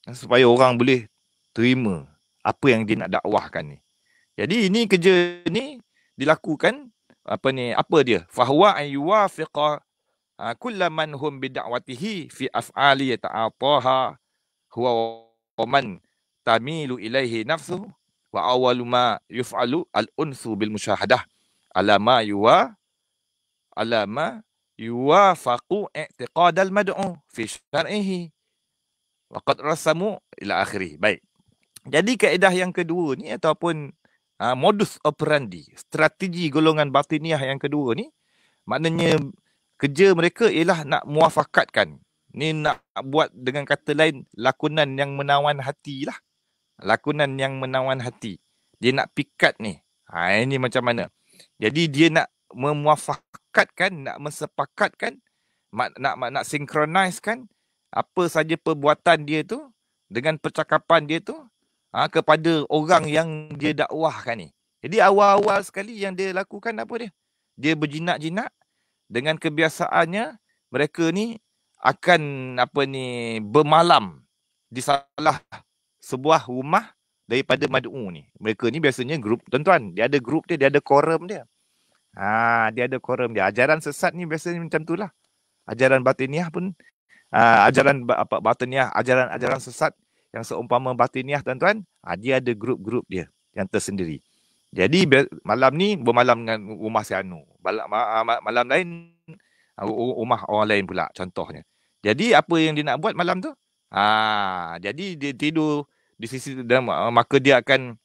supaya orang boleh terima apa yang dia nak dakwahkan ni. Jadi ini kerja ni dilakukan apa dia? Fahuwa an yuwafiqa kullaman hum bid'awatihi fi af'ali ta'ataha huwa man tamilu ilaihi nafsuhu wa awwalu ma yuf'alu al-unsu bil musyahadah ala ma yuwafaqu i'tiqad al-mad'u fi syar'ihi wa qad rasamu ila akhirih. Baik. Jadi kaedah yang kedua ni ataupun modus operandi, strategi golongan batiniah yang kedua ni, maknanya kerja mereka ialah nak muafakatkan. Ni nak buat dengan kata lain lakonan yang menawan hati lah. Lakonan yang menawan hati. Dia nak pikat ni. Ini macam mana? Jadi dia nak memuafakatkan, nak mensepakatkan, nak sinkronisekan apa saja perbuatan dia tu dengan percakapan dia tu kepada orang yang dia dakwahkan ni. Jadi awal-awal sekali yang dia lakukan apa dia? Dia berjinak-jinak dengan kebiasaannya mereka ni akan bermalam di salah sebuah rumah daripada mad'u ni. Mereka ni biasanya grup, tuan-tuan, dia ada grup dia, dia ada quorum dia. Dia ada quorum dia. Ajaran sesat ni biasanya macam itulah. Ajaran batiniah pun batiniah, ajaran sesat yang seumpama batiniah, tuan-tuan, dia ada grup-grup dia yang tersendiri. Jadi malam ni bermalam dengan rumah si Anu. Malam lain rumah orang lain pula, contohnya. Jadi apa yang dia nak buat malam tu? Jadi dia tidur di sisi maka dia akan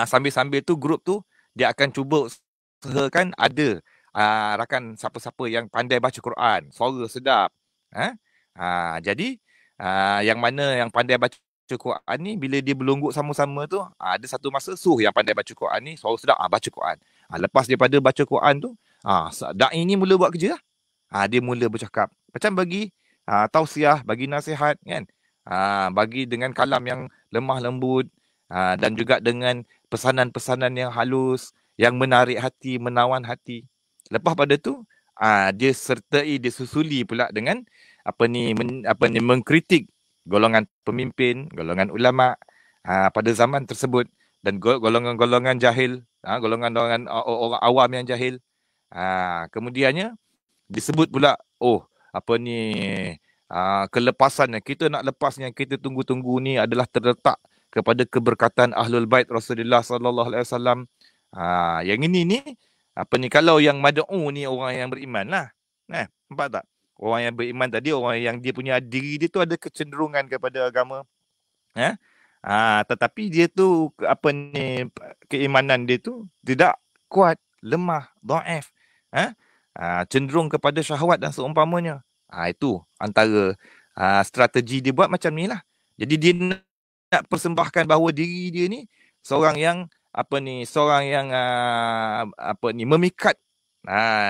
sambil-sambil tu grup tu dia akan cuba usahakan ada rakan siapa-siapa yang pandai baca Quran, suara sedap. Jadi yang mana yang pandai baca Quran ni, bila dia berlonggok sama-sama tu, ada satu masa yang pandai baca Quran ni suara sedap baca Quran. Lepas daripada baca Quran tu, da'i ni mula buat kerja. Dia mula bercakap. Macam bagi tausiah, bagi nasihat kan. Bagi dengan kalam yang lemah lembut dan juga dengan pesanan-pesanan yang halus, yang menarik hati, menawan hati. Lepas pada tu, dia susuli pula dengan mengkritik golongan pemimpin, golongan ulama pada zaman tersebut dan golongan-golongan jahil, golongan-golongan orang awam yang jahil. Kemudiannya disebut pula, kelepasan yang kita nak lepasnya, kita tunggu-tunggu ni adalah terletak kepada keberkatan Ahlul Bait Rasulullah sallallahu alaihi wasallam. Yang ini ni kalau yang mad'u ni orang yang beriman lah. Nampak tak? Orang yang beriman tadi, orang yang dia punya diri dia tu ada kecenderungan kepada agama. Tetapi dia tu keimanan dia tu tidak kuat, lemah, dhaif. Cenderung kepada syahwat dan seumpamanya. Itu antara strategi dia buat macam ni lah. Jadi dia nak persembahkan bahawa diri dia ni seorang yang memikat,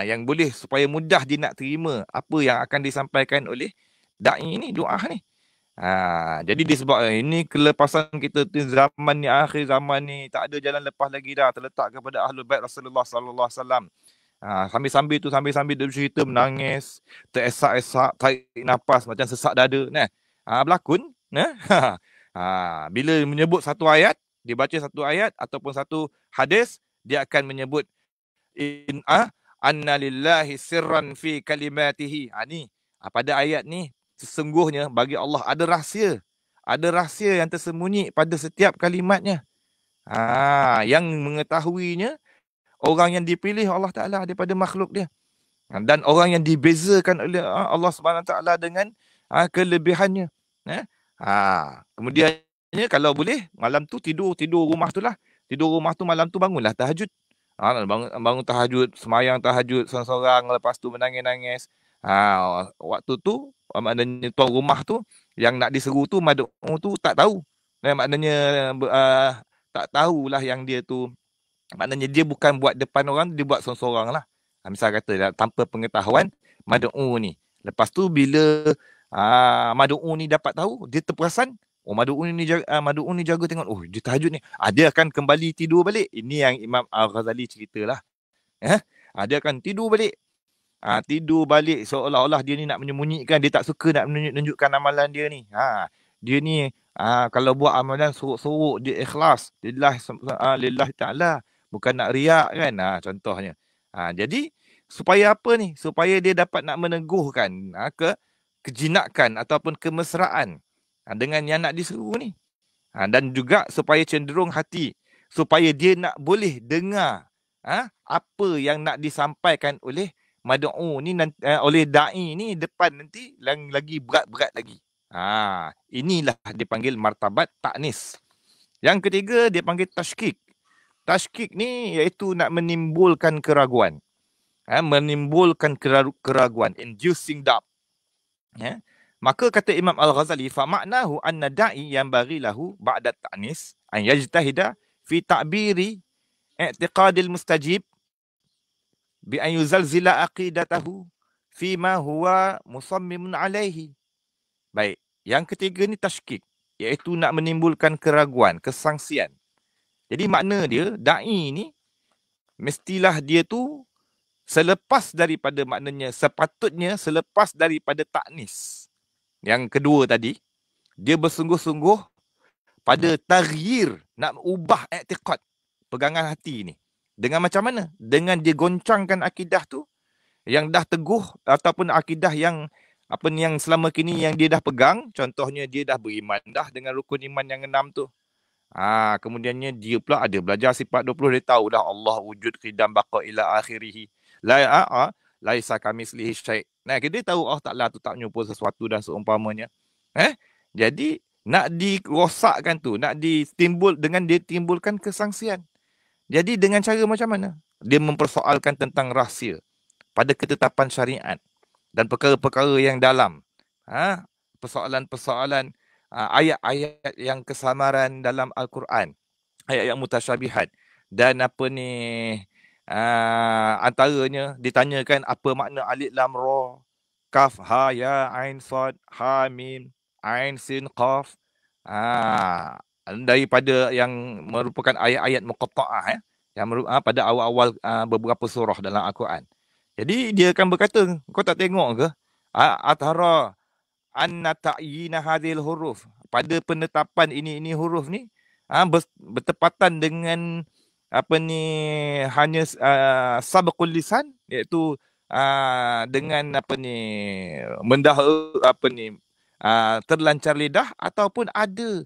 yang boleh supaya mudah dia nak terima apa yang akan disampaikan oleh da'i ni, doa ni. Jadi disebab ini kelepasan kita di zaman ni, akhir zaman ni, tak ada jalan lepas lagi dah, terletak kepada Ahlul Bait Rasulullah sallallahu alaihi wasallam. Sambil-sambil dia cerita, menangis, teresak-esak, tarik nafas macam sesak dada. Berlakon. Bila menyebut satu ayat, dia baca satu ayat ataupun satu hadis, dia akan menyebut anna lillahi sirran fi kalimatihi. Ni pada ayat ni, sesungguhnya bagi Allah ada rahsia. Ada rahsia yang tersembunyi pada setiap kalimatnya. Yang mengetahuinya orang yang dipilih Allah Ta'ala daripada makhluk dia. Dan orang yang dibezakan oleh Allah Subhanahu Ta'ala dengan kelebihannya. Kemudiannya kalau boleh, malam tu tidur rumah tu lah. Tidur rumah tu malam tu bangunlah tahajud. Bangun tahajud, semayang tahajud seorang-seorang, lepas tu menangis-nangis. Waktu tu, maknanya tuan rumah tu, yang nak diseru tu, mad'u tu tak tahu. Maknanya tak tahulah yang dia tu, maknanya dia bukan buat depan orang, dia buat seorang-seorang lah. Misal kata, tanpa pengetahuan mad'u ni. Lepas tu bila mad'u ni dapat tahu, dia terperasan, mad'u ni jaga tengok, dia tahajud ni. Dia akan kembali tidur balik. Ini yang Imam Al-Ghazali ceritalah. Dia akan tidur balik. Tidur balik seolah-olah dia ni nak menyembunyikan, dia tak suka nak menunjukkan amalan dia ni. Dia ni kalau buat amalan sorok-sorok, dia ikhlas. Lillahi ta'ala. Bukan nak riak kan, contohnya. Jadi Supaya apa ni? Supaya dia dapat nak meneguhkan kejinakan ataupun kemesraan dengan yang nak diseru ni. Dan juga supaya cenderung hati, supaya dia nak boleh dengar apa yang nak disampaikan oleh mad'u ni, oleh da'i ni depan nanti lagi berat-berat lagi. Inilah dipanggil martabat ta'nis. Yang ketiga dia panggil tashkik. Tashkik ni iaitu nak menimbulkan keraguan. Menimbulkan keraguan, inducing doubt. Maka kata Imam Al-Ghazali, fa maknahu anna da'i yang bagi lahu ba'da ta'nis an yajtahida fi ta'biri i'tiqadil mustajib bi an yuzalzila aqidatahu fi ma huwa musammimun alaihi. Baik, yang ketiga ni tashkik, iaitu nak menimbulkan keraguan, kesangsian. Jadi makna dia, da'i ni mestilah dia tu selepas daripada, maknanya sepatutnya selepas daripada ta'nis. Yang kedua tadi, dia bersungguh-sungguh pada taghyir, nak ubah i'tiqad, pegangan hati ni. Dengan macam mana? Dengan dia goncangkan akidah tu yang dah teguh, ataupun akidah yang yang selama kini yang dia dah pegang. Contohnya dia dah beriman dah dengan rukun iman yang 6 tu. Kemudiannya dia pula ada belajar sifat 20, dia tahu dah Allah wujud, qidam, baqa ila akhirih. Laisa kamislihi syai'. Dia tahu Allah Ta'ala tu tak menyerupa sesuatu dah seumpamanya. Jadi nak dirosakkan tu, nak ditimbul dengan dia timbulkan kesangsian. Jadi dengan cara macam mana? Dia mempersoalkan tentang rahsia pada ketetapan syariat dan perkara-perkara yang dalam. Persoalan-persoalan ayat-ayat yang kesamaran dalam Al-Quran, ayat yang mutasyabihat, dan antaranya ditanyakan apa makna alif lam ra, kaf ha ya ain sad ha mim ain sin qaf, daripada yang merupakan ayat-ayat muqatta'ah yang pada awal-awal beberapa surah dalam Al-Quran. Jadi dia akan berkata, kau tak tengok ke athara anna ta'yina hadhil huruf, pada penetapan ini huruf ni bertepatan dengan hanya sabqul lisan, iaitu dengan terlancar lidah, ataupun ada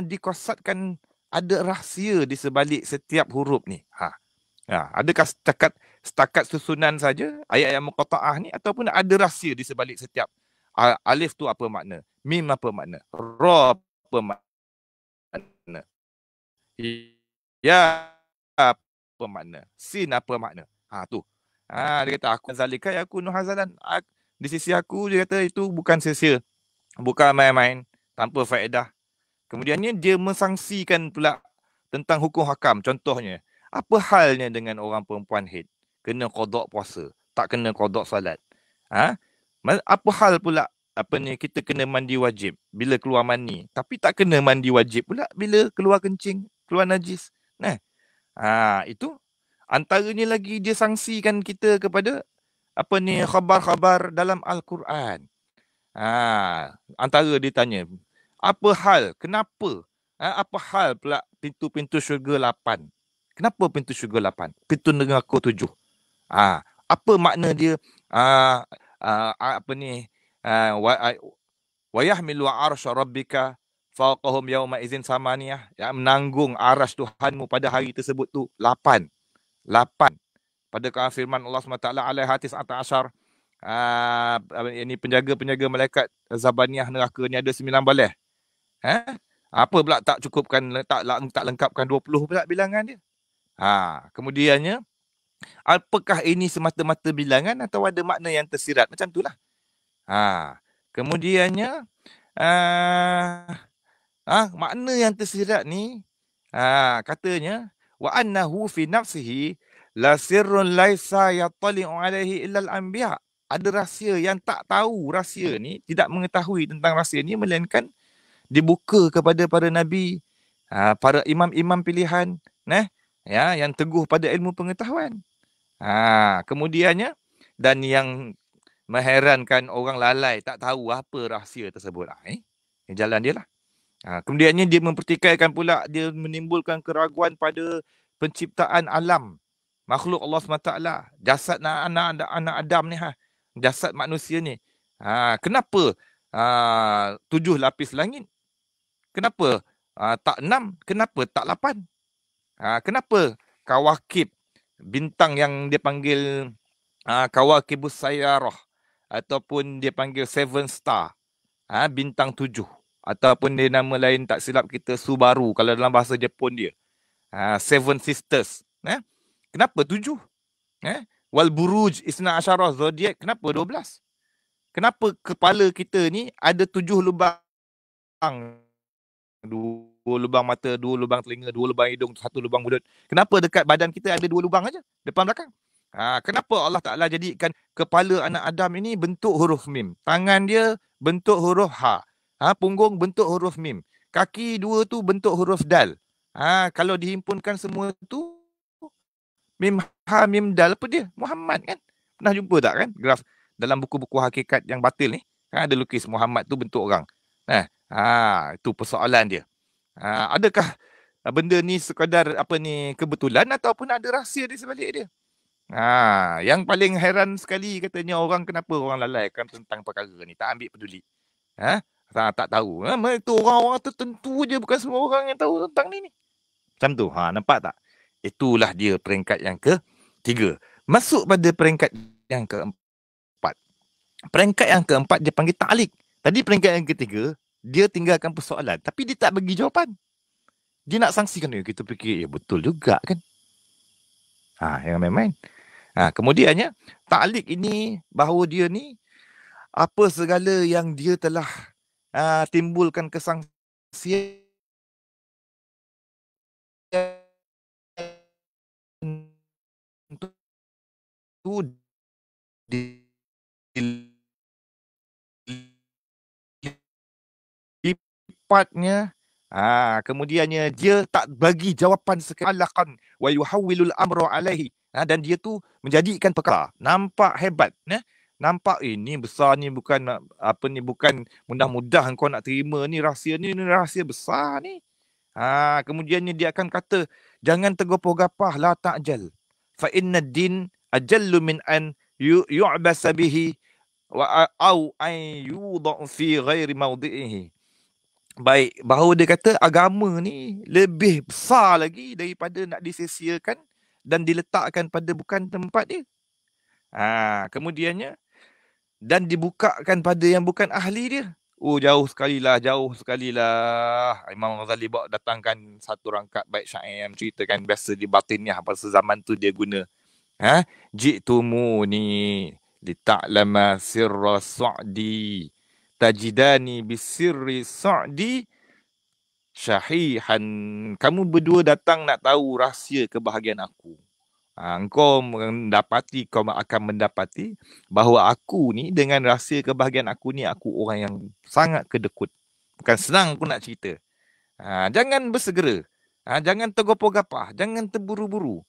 dikosatkan ada rahsia di sebalik setiap huruf ni. Adakah setakat susunan saja ayat yang muqatta'ah ni, ataupun ada rahsia di sebalik setiap alif tu apa makna, mim apa makna, ra apa makna, ya apa makna, sin apa makna. Dia kata aku zalika yakunu hazalan. Di sisi aku, dia kata itu bukan sia-sia, bukan main-main, tanpa faedah. Kemudiannya dia mensangsikan pula tentang hukum hakam. Contohnya, apa halnya dengan orang perempuan haid? Kena qada puasa, tak kena qada salat. Apa hal pula kita kena mandi wajib bila keluar mani, tapi tak kena mandi wajib pula bila keluar kencing, keluar najis. Itu antaranya lagi dia sangsikan kita kepada khabar-khabar dalam Al-Quran. Antara dia tanya, apa hal, kenapa, apa hal pula pintu-pintu syurga 8? Kenapa pintu syurga 8? Pintu neraka 7. Apa makna dia wa yahmilu arsy rabbika fawqahum yauma idzin samaniyah, yang menanggung aras Tuhanmu pada hari tersebut tu 8. Pada firman Allah SWT, alaiha tis'ata asyar, ini penjaga-penjaga malaikat Zabaniyah neraka ni ada 9 balas. Apa pula tak cukupkan, tak lengkapkan 20 pula bilangan dia. Kemudiannya, apakah ini semata-mata bilangan atau ada makna yang tersirat? Macam itulah. Kemudiannya, makna yang tersirat ni, katanya, wa annahu fi nafsihi la sirrun laisa yattali'u alaihi illa al-anbiya. Ada rahsia yang tak tahu rahsia ni, tidak mengetahui tentang rahsia ni, melainkan dibuka kepada para nabi, para imam-imam pilihan, yang teguh pada ilmu pengetahuan. Kemudiannya, dan yang mengherankan, orang lalai tak tahu apa rahsia tersebut. Jalan dia lah. Kemudiannya dia mempertikaikan pula, dia menimbulkan keraguan pada penciptaan alam. makhluk Allah SWT, jasad anak Adam ni, jasad manusia ni. Kenapa 7 lapis langit? Kenapa tak 6? Kenapa tak 8? Kenapa kawakib, bintang yang dia panggil kawakibus sayyarah, ataupun dia panggil seven star, bintang 7, ataupun dia nama lain tak silap kita Subaru kalau dalam bahasa Jepun dia, Seven Sisters. Kenapa 7? Wal buruj isna asyarah zodiak, kenapa 12? Kenapa kepala kita ni ada 7 lubang? 2 lubang mata, 2 lubang telinga, 2 lubang hidung, 1 lubang mulut. Kenapa dekat badan kita ada 2 lubang aja, depan belakang? Kenapa Allah Ta'ala jadikan kepala anak Adam ini bentuk huruf mim? Tangan dia bentuk huruf ha. Punggung bentuk huruf mim. Kaki 2 tu bentuk huruf dal. Kalau dihimpunkan semua tu, mim ha mim dal, apa dia? Muhammad kan? Pernah jumpa tak kan graf dalam buku-buku hakikat yang batil ni? Ada lukis Muhammad tu bentuk orang. Itu persoalan dia. Adakah benda ni sekadar kebetulan ataupun ada rahsia di sebalik dia? Yang paling heran sekali katanya orang, kenapa orang lalaikan tentang perkara ni, tak ambil peduli. Tak tahu. Itu orang-orang tertentu je, bukan semua orang yang tahu tentang ni. Macam tu. Nampak tak? Itulah dia peringkat yang ketiga. Masuk pada peringkat yang keempat. Peringkat yang keempat dia panggil ta'liq. Tadi peringkat yang ketiga, dia tinggalkan persoalan, tapi dia tak bagi jawapan. Dia nak sangsikan, kita fikir, betul juga kan? Yang main-main. Kemudiannya, ta'liq ini, bahawa dia ni, apa segala yang dia telah timbulkan kesangsian itu dipatnya, kemudiannya dia tak bagi jawapan sekalakan wa yuhawwilul amra alaihi, dan dia tu menjadikan perkara nampak hebat, nampak ni besar ni, bukan bukan mudah-mudah kau nak terima ni rahsia ni rahsia besar ni. Kemudiannya dia akan kata, jangan tergopoh-gapah, la ta'jal fa inna din ajallu min an yu'basa bihi wa au an yudha fi ghairi mawdi'ihi. Baik, bahawa dia kata agama ni lebih besar lagi daripada nak disesiakan dan diletakkan pada bukan tempat dia. Kemudiannya, dan dibukakan pada yang bukan ahli dia. Jauh sekali lah. Imam Ghazali datangkan satu rangkap bait syair yang ceritakan biasa di batinnya pada zaman tu dia guna. Ji'tumuni lita'lama sirra su'di tajidani bisirri su'di syahihan. Kamu berdua datang nak tahu rahsia kebahagiaan aku. Kau akan mendapati bahawa aku ni, dengan rahsia kebahagiaan aku ni, aku orang yang sangat kedekut. Bukan senang aku nak cerita. Jangan bersegera. Jangan tergopoh-gapah. Jangan terburu-buru.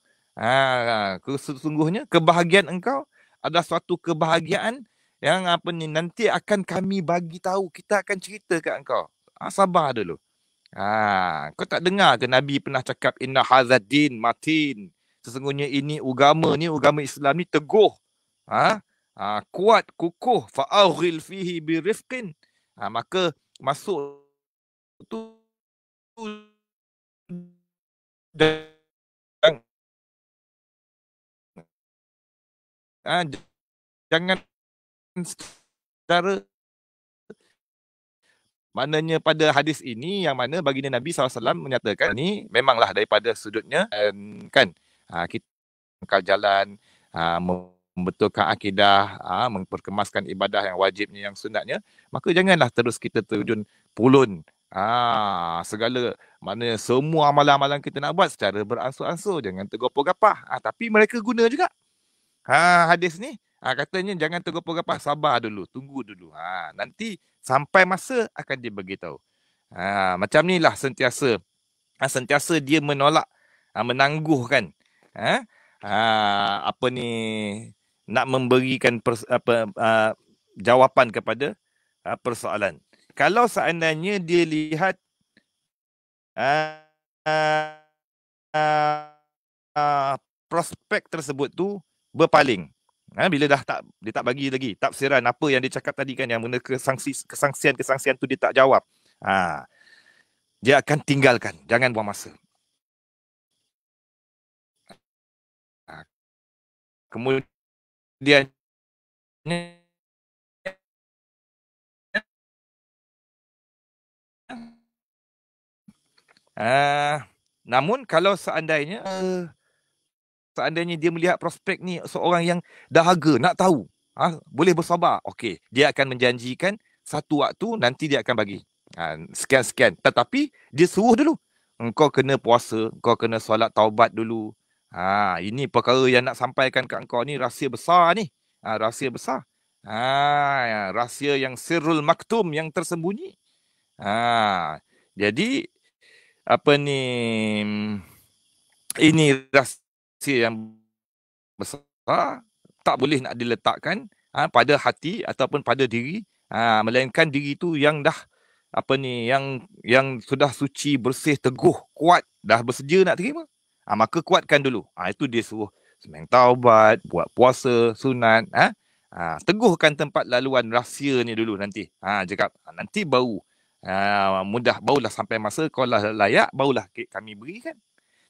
Sesungguhnya kebahagiaan engkau adalah suatu kebahagiaan yang nanti akan kami bagi tahu. Kita akan cerita kat engkau. Sabar dulu. Kau tak dengar ke Nabi pernah cakap, inna hazadin matin. Sesungguhnya ini agama Islam ni teguh. Kuat, kukuh. Fa'aghil fihi birifqin. Maka masuk tu jangan secara, maknanya pada hadis ini, yang mana baginda Nabi SAW menyatakan ni memanglah daripada sudutnya kan, kita mengkal jalan, membetulkan akidah, memperkemaskan ibadah yang wajibnya, yang sunatnya, maka janganlah terus kita terjun pulun. Segala, maknanya semua amalan-amalan kita nak buat secara beransur-ansur, jangan tergopoh-gapah. Tapi mereka guna juga hadis ni, katanya jangan tergopoh-gapah, sabar dulu, tunggu dulu. Nanti sampai masa akan dia beritahu. Macam ni lah sentiasa dia menolak, menangguhkan, nak memberikan jawapan kepada persoalan. Kalau seandainya dia lihat prospek tersebut tu berpaling. Bila dah dia tak bagi lagi tafsiran apa yang dia cakap tadi kan, yang mana kesangsian tu dia tak jawab. Dia akan tinggalkan. Jangan buang masa. Kemudian namun kalau seandainya dia melihat prospek ni seorang yang dahaga, nak tahu, boleh bersabar, okey, dia akan menjanjikan satu waktu nanti dia akan bagi sekian-sekian, tetapi dia suruh dulu, engkau kena puasa, engkau kena solat taubat dulu. Ini perkara yang nak sampaikan kat engkau ni, rahsia besar ni. Rahsia besar. Rahsia yang sirrul maktum, yang tersembunyi. Jadi apa ni, ini rahsia yang besar, tak boleh nak diletakkan pada hati ataupun pada diri, melainkan diri tu yang dah apa ni, yang sudah suci, bersih, teguh, kuat, dah bersedia nak terima, maka kuatkan dulu. Itu dia suruh sembahyang taubat, buat puasa sunat, teguhkan tempat laluan rahsia ni dulu nanti. Cakap nanti baru mudah, barulah sampai masa kau lah layak, barulah kami berikan.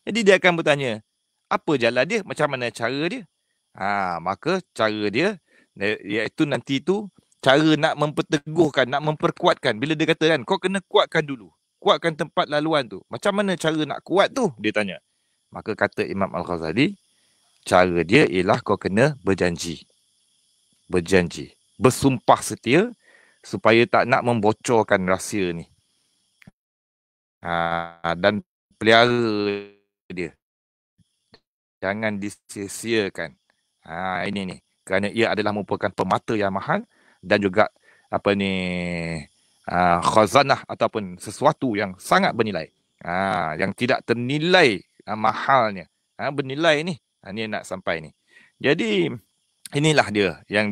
Jadi dia akan bertanya, apa jalan dia, macam mana cara dia? Maka cara dia, iaitu nanti tu cara nak memperteguhkan, nak memperkuatkan. Bila dia kata kan, kau kena kuatkan dulu, kuatkan tempat laluan tu. Macam mana cara nak kuat tu? Dia tanya. Maka kata Imam Al-Ghazali, cara dia ialah kau kena berjanji. Bersumpah setia, supaya tak nak membocorkan rahsia ni. Dan pelihara dia. Jangan disia-siakan. Ini ni. Kerana ia adalah merupakan permata yang mahal dan juga apa ni, khazanah ataupun sesuatu yang sangat bernilai. Yang tidak ternilai mahalnya. Bernilai ni. Ni nak sampai ni. Jadi inilah dia yang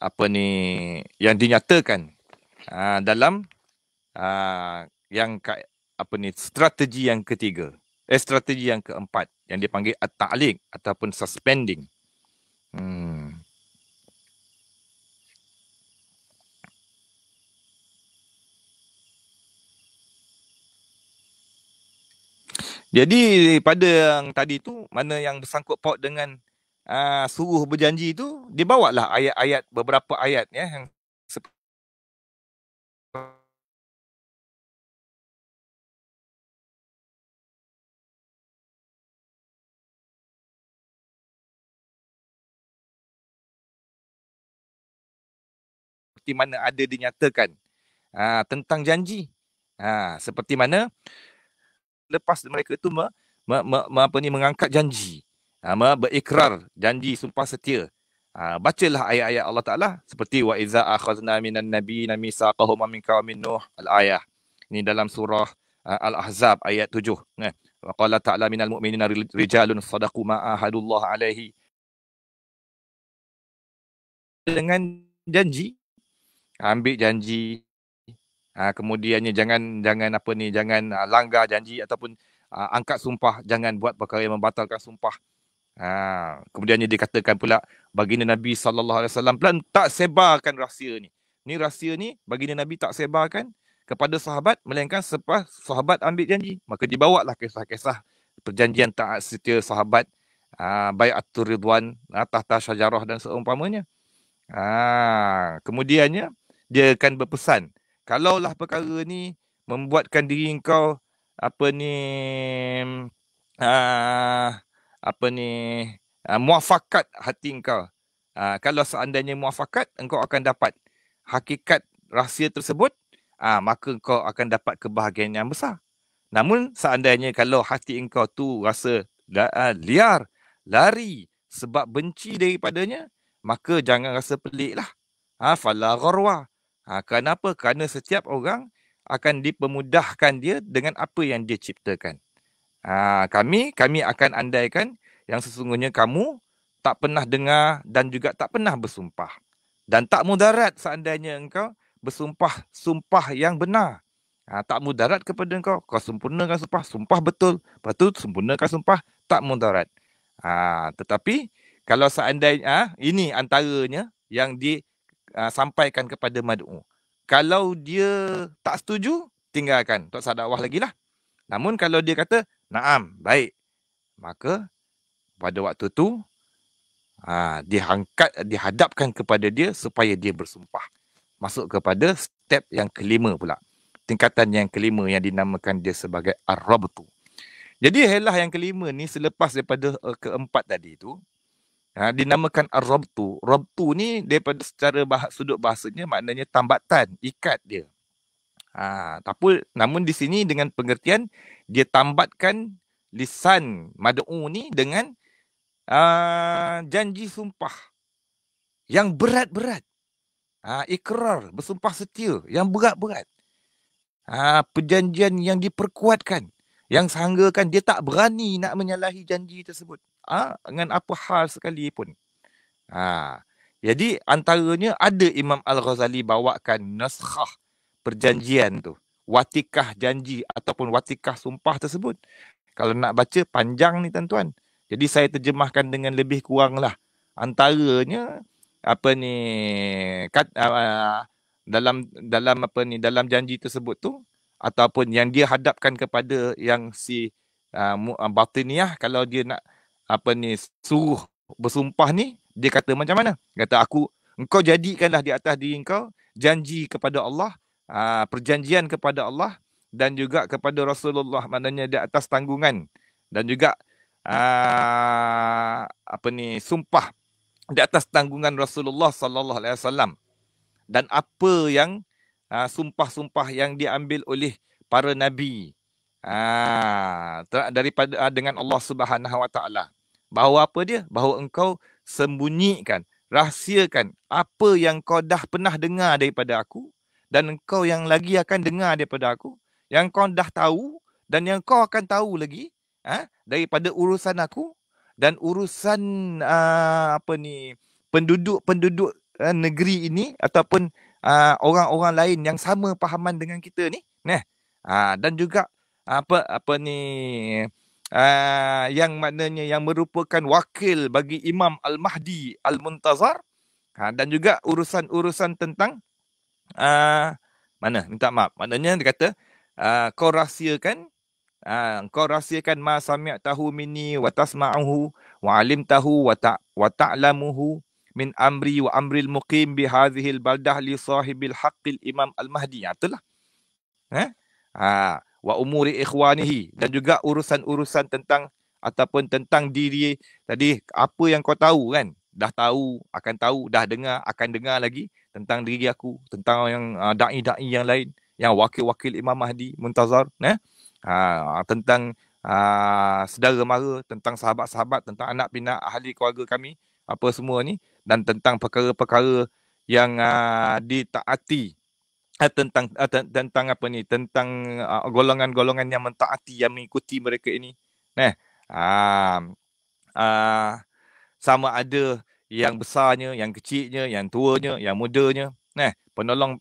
apa ni, yang dinyatakan dalam yang apa ni, strategi yang ketiga, strategi yang keempat yang dipanggil at-ta'liq ataupun suspending. Jadi pada yang tadi tu, mana yang bersangkut paut dengan suruh berjanji tu, dibawalah ayat-ayat, beberapa ayat yang seperti mana ada dinyatakan tentang janji. Seperti mana lepas mereka itu mengangkat janji, berikrar, janji sumpah setia. Bacalah ayat-ayat Allah Ta'ala seperti wa iza akhazna minan nabiyina mitsaqahum wa minka wa min Nuh, al-ayah. Ini dalam surah Al-Ahzab ayat 7. Wa qala ta'ala minal mu'minina rijalun sadaqu ma ahadullah alaihi. Dengan janji, ambil janji, kemudiannya jangan apa ni, jangan langgar janji ataupun angkat sumpah, jangan buat perkara yang membatalkan sumpah. Kemudiannya dikatakan pula baginda Nabi SAW pelan tak sebarkan rahsia ni. Ni rahsia ni baginda Nabi tak sebarkan kepada sahabat, melainkan selepas sahabat ambil janji. Maka dibawalah kisah-kisah perjanjian taat setia sahabat, bai'atur ridwan, tahta syajarah dan seumpamanya. Kemudiannya dia akan berpesan, kalaulah perkara ni membuatkan diri engkau apa ni, muafakat hati engkau. Kalau seandainya muafakat, engkau akan dapat hakikat rahsia tersebut, maka engkau akan dapat kebahagiaan yang besar. Namun seandainya kalau hati engkau tu rasa liar, lari sebab benci daripadanya, maka jangan rasa pelik lah. Fala gharwa. Kenapa? Kerana setiap orang akan dipermudahkan dia dengan apa yang dia ciptakan. Kami akan andaikan yang sesungguhnya kamu tak pernah dengar dan juga tak pernah bersumpah. Dan tak mudarat seandainya engkau bersumpah sumpah yang benar. Tak mudarat kepada engkau. Kau sempurnakan sumpah, sumpah betul. Lepas tu sempurnakan sumpah, tak mudarat. Tetapi kalau seandainya ini antaranya yang disampaikan kepada mad'u. Kalau dia tak setuju, tinggalkan. Tak usah dakwah lagi lah. Namun kalau dia kata, naam, baik. Maka pada waktu tu, dihadapkan kepada dia supaya dia bersumpah. Masuk kepada step yang kelima pula. Tingkatan yang kelima yang dinamakan dia sebagai ar-rabtu. Jadi helah yang kelima ni selepas daripada keempat tadi tu, dinamakan ar-rabtu. Rabtu ni daripada secara sudut bahasanya maknanya tambatan, ikat dia. Namun di sini dengan pengertian dia tambatkan lisan mad'u ni dengan janji sumpah yang berat-berat. Ikrar, bersumpah setia yang berat-berat. Perjanjian yang diperkuatkan, yang sehinggakan dia tak berani nak menyalahi janji tersebut. Dengan apa hal sekalipun. Jadi antaranya ada Imam Al-Ghazali bawakan naskhah perjanjian tu. Watikah janji ataupun watikah sumpah tersebut. Kalau nak baca panjang ni tuan-tuan. Jadi saya terjemahkan dengan lebih kurang lah. Antaranya dalam janji tersebut tu ataupun yang dia hadapkan kepada yang si batiniyah, kalau dia nak suruh bersumpah ni, dia kata macam mana? Kata engkau jadikanlah di atas diri engkau janji kepada Allah, perjanjian kepada Allah dan juga kepada Rasulullah, maknanya di atas tanggungan, dan juga sumpah di atas tanggungan Rasulullah sallallahu alaihi wasallam, dan apa yang sumpah-sumpah yang diambil oleh para nabi daripada dengan Allah Subhanahu wa taala. Bahawa apa dia? Bahawa engkau sembunyikan, rahsiakan apa yang kau dah pernah dengar daripada aku, dan engkau yang lagi akan dengar daripada aku, yang kau dah tahu dan yang kau akan tahu lagi daripada urusan aku dan urusan penduduk negeri ini ataupun orang-orang lain yang sama pahaman dengan kita ni, dan juga yang maknanya yang merupakan wakil bagi Imam Al-Mahdi Al-Muntazar, dan juga urusan-urusan tentang maknanya dia kata kau rahsiakan ma sami'tahu minni wa tasma'uhu wa alimtahu wa ta'lamuhu min amri wa amril muqim bi hadhil baldah li sahibil haqqil Imam Al-Mahdi. Itulah. Wa umuri ikhwanihi, dan juga urusan-urusan tentang ataupun tentang diri tadi, apa yang kau tahu kan, dah tahu, akan tahu, dah dengar, akan dengar lagi tentang diri aku, tentang yang dai-dai yang lain, yang wakil-wakil Imam Mahdi Muntazar, tentang saudara mara, tentang sahabat-sahabat, tentang anak pinak, ahli keluarga kami, apa semua ni, dan tentang perkara-perkara yang ditaati, tentang golongan-golongan yang mentaati, yang mengikuti mereka ini. Sama ada yang besarnya, yang kecilnya, yang tuanya, yang mudanya. Penolong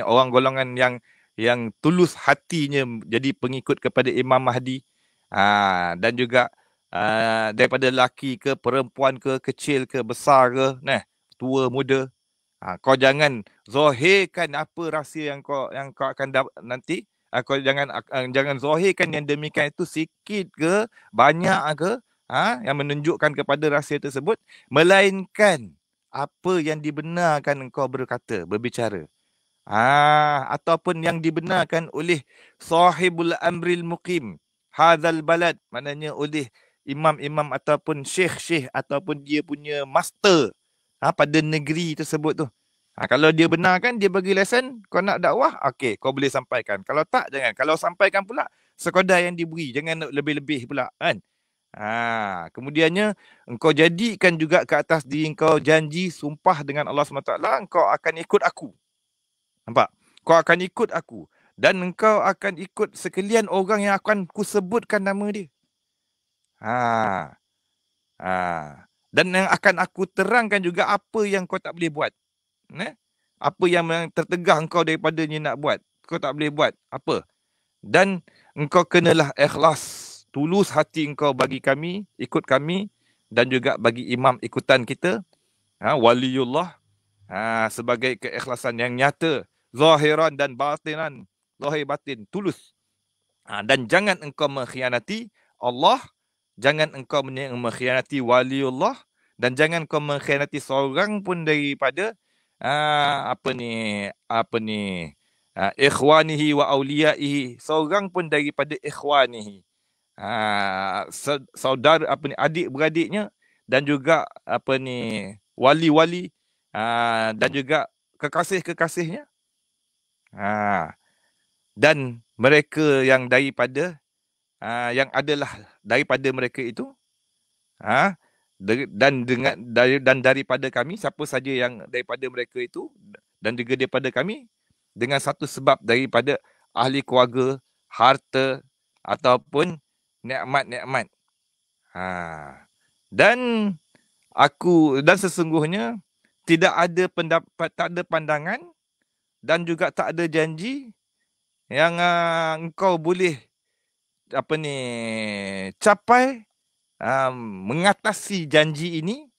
orang golongan yang tulus hatinya jadi pengikut kepada Imam Mahdi. Dan juga daripada lelaki ke, perempuan ke, kecil ke, besar ke, tua, muda. Kau jangan zahirkan apa rahsia yang kau akan dapat nanti. Kau jangan zahirkan yang demikian itu sikit ke, banyak ke, yang menunjukkan kepada rahsia tersebut, melainkan apa yang dibenarkan engkau berbicara. Ataupun yang dibenarkan oleh sahibul amril muqim hadzal balad, maknanya oleh imam-imam ataupun syekh-syekh ataupun dia punya master pada negeri tersebut tu. Kalau dia benarkan, dia bagi lesen, kau nak dakwah, okey, kau boleh sampaikan. Kalau tak, jangan. Kalau sampaikan pula, sekadar yang diberi, jangan lebih-lebih pula, kan? Kemudiannya, engkau jadikan juga ke atas diri engkau janji, sumpah dengan Allah SWT, engkau akan ikut aku. Nampak? Kau akan ikut aku. Dan engkau akan ikut sekalian orang yang akan kusebutkan nama dia. Dan yang akan aku terangkan juga apa yang kau tak boleh buat. Apa yang tertegah engkau daripadanya nak buat. kau tak boleh buat apa. Dan engkau kenalah ikhlas, tulus hati engkau bagi kami, ikut kami, dan juga bagi imam ikutan kita, waliullah, sebagai keikhlasan yang nyata, zahiran dan batinan, zahir batin, tulus. Dan jangan engkau mengkhianati Allah, jangan engkau mengkhianati waliullah, dan jangan engkau mengkhianati seorang pun daripada ikhwanihi wa awliyaihi, seorang pun daripada ikhwanihi, saudara adik-beradiknya, dan juga wali-wali, dan juga kekasih-kekasihnya, dan mereka yang daripada yang adalah daripada mereka itu, dan daripada kami, siapa saja yang daripada mereka itu dan juga daripada kami, dengan satu sebab daripada ahli keluarga, harta ataupun nikmat-nikmat. Dan sesungguhnya tidak ada pendapat, tak ada pandangan, dan juga tak ada janji yang engkau boleh capai mengatasi janji ini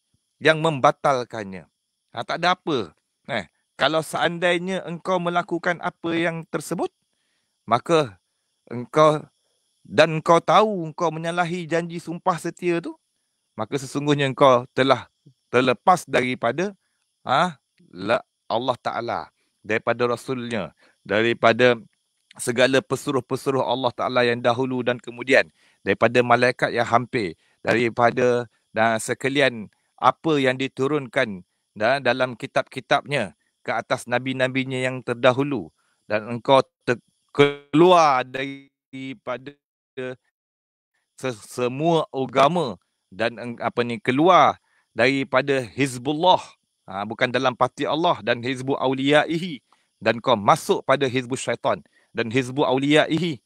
yang membatalkannya. Tak ada apa. Kalau seandainya engkau melakukan apa yang tersebut, maka engkau tahu engkau menyalahi janji sumpah setia tu, maka sesungguhnya engkau telah terlepas daripada Allah Ta'ala, daripada Rasulnya, daripada segala pesuruh-pesuruh Allah Ta'ala yang dahulu dan kemudian, daripada malaikat yang hampir, daripada sekalian apa yang diturunkan dalam kitab-kitabnya ke atas nabi-nabinya yang terdahulu, dan engkau keluar daripada semua agama, dan keluar daripada Hizbullah, bukan dalam parti Allah, dan Hizbu Awliyaihi, dan kau masuk pada Hizbu Syaitan dan Hizbu Awliyaihi,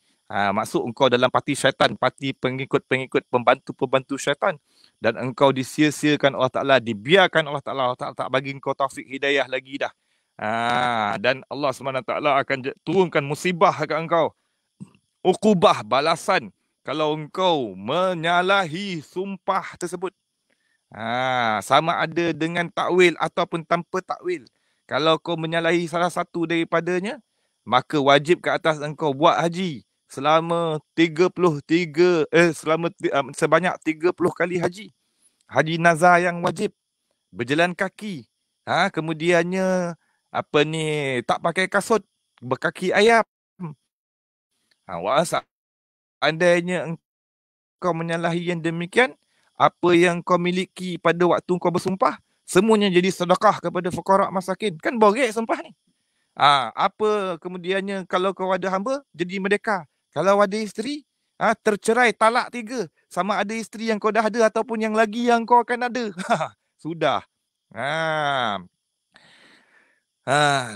masuk engkau dalam parti syaitan, parti pengikut-pengikut, pembantu-pembantu syaitan, dan engkau disia-siakan Allah Ta'ala, dibiarkan Allah Ta'ala tak bagi engkau taufik hidayah lagi dah. Dan Allah SWT akan turunkan musibah kat engkau, uqubah, balasan, kalau engkau menyalahi sumpah tersebut. Sama ada dengan takwil ataupun tanpa takwil. Kalau kau menyalahi salah satu daripadanya, maka wajib ke atas engkau buat haji selama sebanyak 30 kali haji. Haji nazar yang wajib. Berjalan kaki. Kemudiannya tak pakai kasut, berkaki ayam. Seandainya engkau menyalahi yang demikian, apa yang kau miliki pada waktu kau bersumpah, semuanya jadi sedekah kepada fuqara masakin. Kan borek sumpah ni. Apa kemudiannya kalau kau ada hamba, jadi merdeka. Kalau ada isteri, tercerai, talak 3. Sama ada isteri yang kau dah ada ataupun yang lagi yang kau akan ada. Sudah.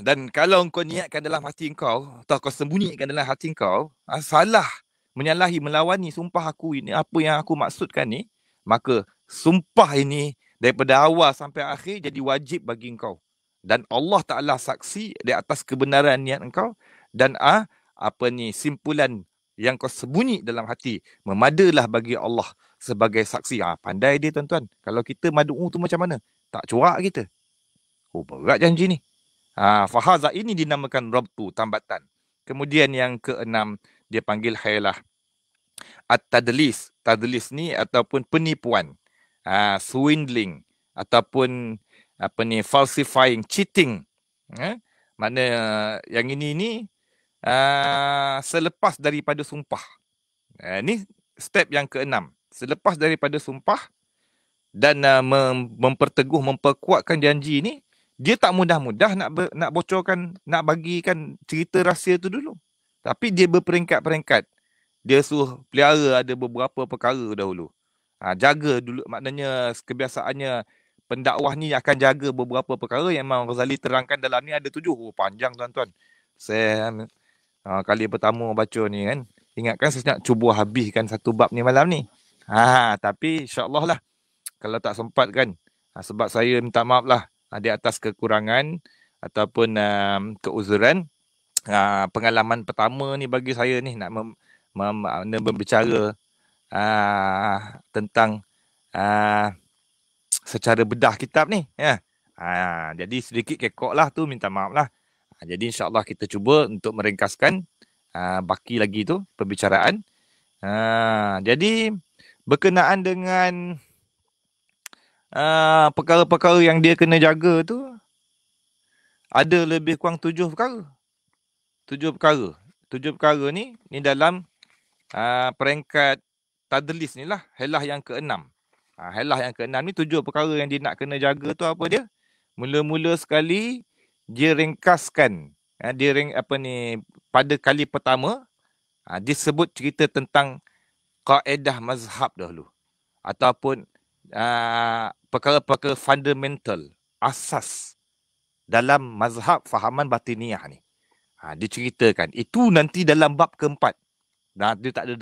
Dan kalau kau niatkan dalam hati kau, atau kau sembunyikan dalam hati kau, salah, menyalahi, melawani sumpah aku ini, apa yang aku maksudkan ni, maka sumpah ini daripada awal sampai akhir jadi wajib bagi engkau. Dan Allah Ta'ala saksi di atas kebenaran niat engkau, dan simpulan yang kau sembunyi dalam hati, memadalah bagi Allah sebagai saksi. Pandai dia tuan-tuan. Kalau kita madu'u tu macam mana? Tak corak kita. Berat janji ni. Fahaza ini dinamakan rabtu, tambatan. Kemudian yang keenam, dia panggil hailah at-tadlis. Tadlis ni ataupun penipuan, swindling, ataupun falsifying, cheating. Mana yang ini selepas daripada sumpah. Ni step yang keenam. Selepas daripada sumpah dan memperteguh, memperkuatkan janji ni, dia tak mudah-mudah nak bocorkan, nak bagikan cerita rahsia tu dulu. Tapi dia berperingkat-peringkat. Dia suruh pelihara ada beberapa perkara dahulu. Jaga dulu, maknanya kebiasaannya pendakwah ni akan jaga beberapa perkara yang Imam Ghazali terangkan dalam ni ada 7. Panjang tuan-tuan. Saya kali pertama baca ni kan, ingatkan saya nak cuba habiskan satu bab ni malam ni. Tapi insyaAllah lah, kalau tak sempat kan, sebab saya minta maaf lah di atas kekurangan ataupun keuzuran. pengalaman pertama ni bagi saya ni nak berbicara tentang secara bedah kitab ni. Ya. Jadi sedikit kekok lah tu, minta maaf lah. Jadi insyaAllah kita cuba untuk meringkaskan baki lagi tu perbicaraan. Jadi berkenaan dengan perkara-perkara yang dia kena jaga tu, ada lebih kurang 7 perkara. 7 perkara. 7 perkara ni dalam peringkat tadlis ni lah, helah yang ke-6. Helah yang ke-6 ni 7 perkara yang dia nak kena jaga tu apa dia? Mula-mula sekali dia ringkaskan, pada kali pertama dia sebut cerita tentang kaedah mazhab dahulu, ataupun perkara-perkara fundamental, asas dalam mazhab fahaman batiniah ni. Diceritakan. Itu nanti dalam bab keempat. Dia tak ada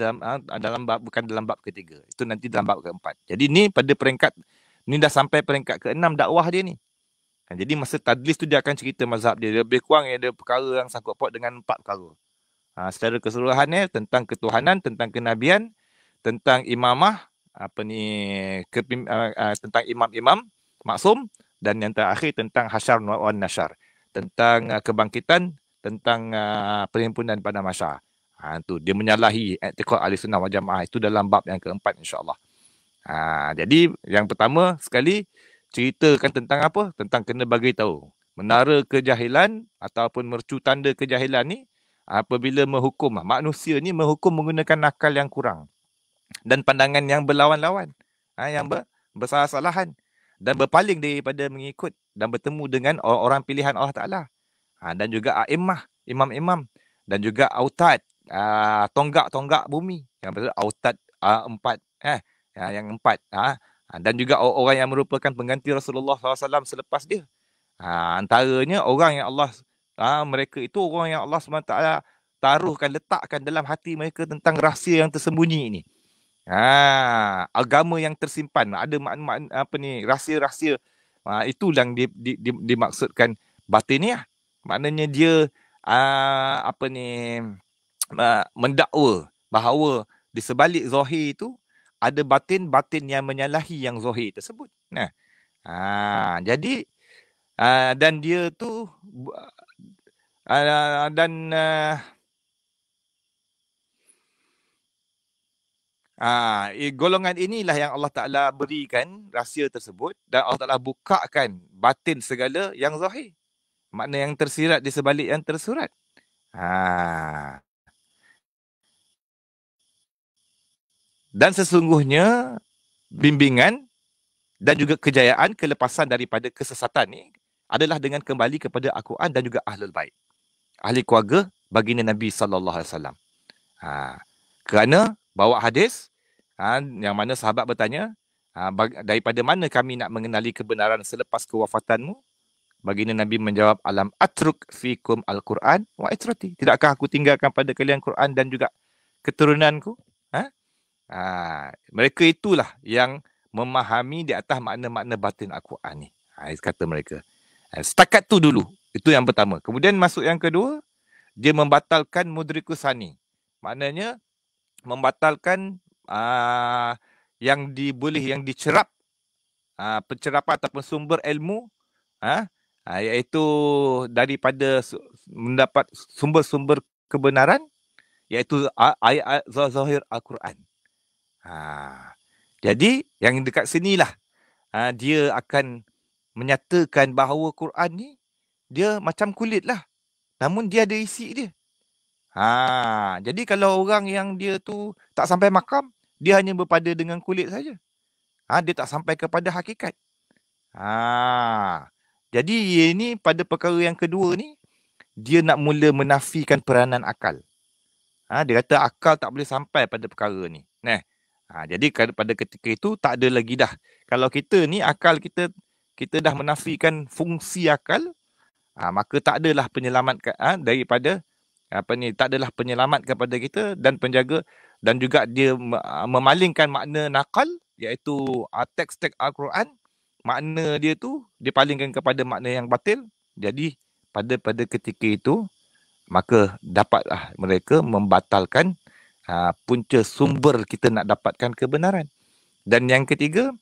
dalam bab, bukan dalam bab ketiga. Itu nanti dalam bab keempat. Jadi ni pada peringkat, ni dah sampai peringkat ke-6 dakwah dia ni. Jadi masa tadlis tu dia akan cerita mazhab dia. Lebih kurang ada perkara yang sangkut paut dengan 4 perkara. Secara keseluruhannya tentang ketuhanan, tentang kenabian, tentang imamah, tentang imam-imam maksum, dan yang terakhir tentang hasyar wan nasyar, tentang kebangkitan, tentang perhimpunan pada masyarakat. Tu dia menyalahi i'tiqad Ahlussunnah wal Jamaah, itu dalam bab yang keempat insya-Allah. Jadi yang pertama sekali ceritakan tentang apa? Tentang kena bagi tahu menara kejahilan ataupun mercu tanda kejahilan ni apabila menghukum manusia ni menghukum menggunakan akal yang kurang dan pandangan yang berlawan-lawan, yang bersalah-salahan dan berpaling daripada mengikut dan bertemu dengan orang-orang pilihan Allah Ta'ala. Dan juga a'immah, imam-imam, dan juga autad, tonggak-tonggak bumi, yang betul autad 4, yang 4, dan juga orang yang merupakan pengganti Rasulullah SAW selepas dia. Antaranya orang yang Allah, mereka itu orang yang Allah SWT taruhkan, letakkan dalam hati mereka tentang rahsia yang tersembunyi ini. Agama yang tersimpan, ada rahsia-rahsia. Itu yang dimaksudkan batiniah. Maknanya dia mendakwa bahawa di sebalik zahir itu ada batin-batin yang menyalahi yang zahir tersebut. Jadi dan dia tu golongan inilah yang Allah Ta'ala berikan rahsia tersebut, dan Allah Ta'ala bukakan batin segala yang zahir. Makna yang tersirat di sebalik yang tersurat. Dan sesungguhnya bimbingan dan juga kejayaan, kelepasan daripada kesesatan ni adalah dengan kembali kepada Al-Quran dan juga Ahlul Bait, ahli keluarga baginda Nabi SAW. Kerana bawa hadis yang mana sahabat bertanya, daripada mana kami nak mengenali kebenaran selepas kewafatanmu? Baginda Nabi menjawab, alam atruk fikum al-Quran wa itrati. Tidakkah aku tinggalkan pada kalian Quran dan juga keturunanku? Mereka itulah yang memahami di atas makna-makna batin Al-Quran ni. Kata mereka. Setakat tu dulu. Itu yang pertama. Kemudian masuk yang kedua, dia membatalkan mudrikus sani. Maknanya membatalkan yang dicerap, pencerapan ataupun sumber ilmu, iaitu daripada mendapat sumber-sumber kebenaran, iaitu ayat zahir Al-Quran. Jadi yang dekat sinilah dia akan menyatakan bahawa Quran ni dia macam kulit lah, namun dia ada isi dia. Jadi kalau orang yang dia tu tak sampai makam, dia hanya berpada dengan kulit saja. Dia tak sampai kepada hakikat. Jadi ini pada perkara yang kedua ni, dia nak mula menafikan peranan akal. Dia kata akal tak boleh sampai pada perkara ni. Jadi pada ketika itu tak ada lagi dah. Kalau kita ni akal kita dah menafikan fungsi akal, maka tak adalah penyelamat daripada tak adalah penyelamat kepada kita dan penjaga, dan juga dia memalingkan makna nakal, iaitu teks-teks Al-Quran, makna dia tu dipalingkan kepada makna yang batil. Jadi pada ketika itu maka dapatlah mereka membatalkan punca sumber kita nak dapatkan kebenaran. Dan yang ketiga,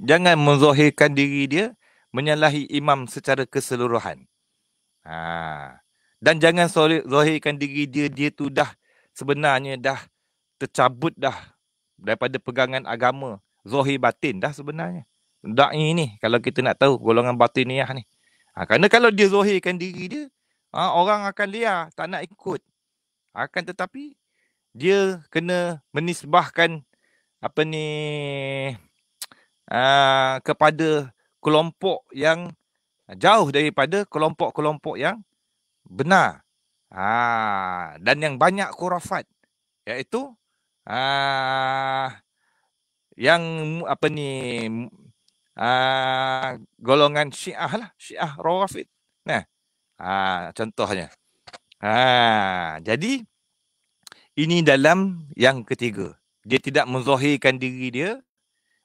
jangan menzahirkan diri dia menyalahi imam secara keseluruhan. Dan jangan zahirkan diri dia tu dah sebenarnya dah tercabut dah daripada pegangan agama. Zahir batin dah sebenarnya. Da'i ni, kalau kita nak tahu golongan batiniyah ni. Kerana kalau dia zahirkan diri dia, orang akan liar, tak nak ikut. Akan tetapi, dia kena menisbahkan kepada kelompok yang jauh daripada kelompok-kelompok yang benar. Dan yang banyak khurafat, iaitu yang golongan Syiah lah, Syiah Rawafid. Nah, contohnya. Jadi ini dalam yang ketiga. Dia tidak menzahirkan diri dia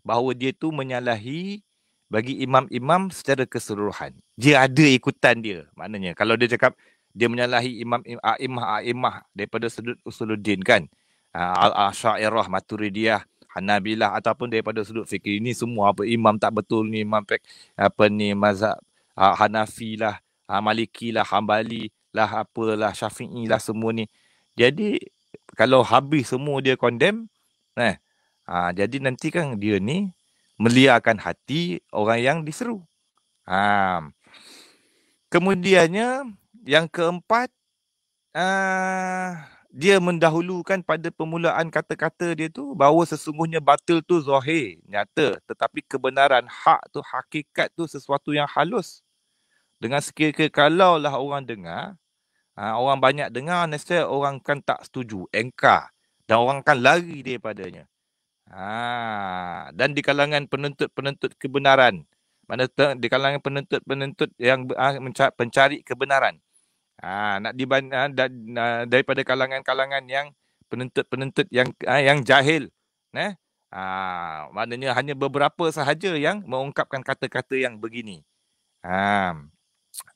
bahawa dia tu menyalahi bagi imam-imam secara keseluruhan. Dia ada ikutan dia. Maknanya kalau dia cakap dia menyalahi imam-imah daripada sudut Usuluddin kan. Al-Asy'ariyah, Maturidiyah, Hanabilah ataupun daripada sudut fikir, ini semua imam tak betul ni, imam mazhab Hanafi lah, Maliki lah, Hambali lah, apalah, Syafi'i lah, semua ni. Jadi kalau habis semua dia condemn, jadi nanti kan dia ni meliarkan hati orang yang diseru. Kemudiannya yang keempat, dia mendahulukan pada permulaan kata-kata dia tu bahawa sesungguhnya batil tu zahir, nyata, tetapi kebenaran hak tu, hakikat tu sesuatu yang halus. Dengan sekiranya kalaulah orang dengar, orang banyak dengar, nescaya orang kan tak setuju, engkar, dan orang kan lari daripadanya. Dan di kalangan penuntut-penuntut kebenaran, di kalangan penuntut-penuntut yang pencari kebenaran, nak daripada kalangan-kalangan yang penuntut-penuntut yang jahil, maknanya hanya beberapa sahaja yang mengungkapkan kata-kata yang begini.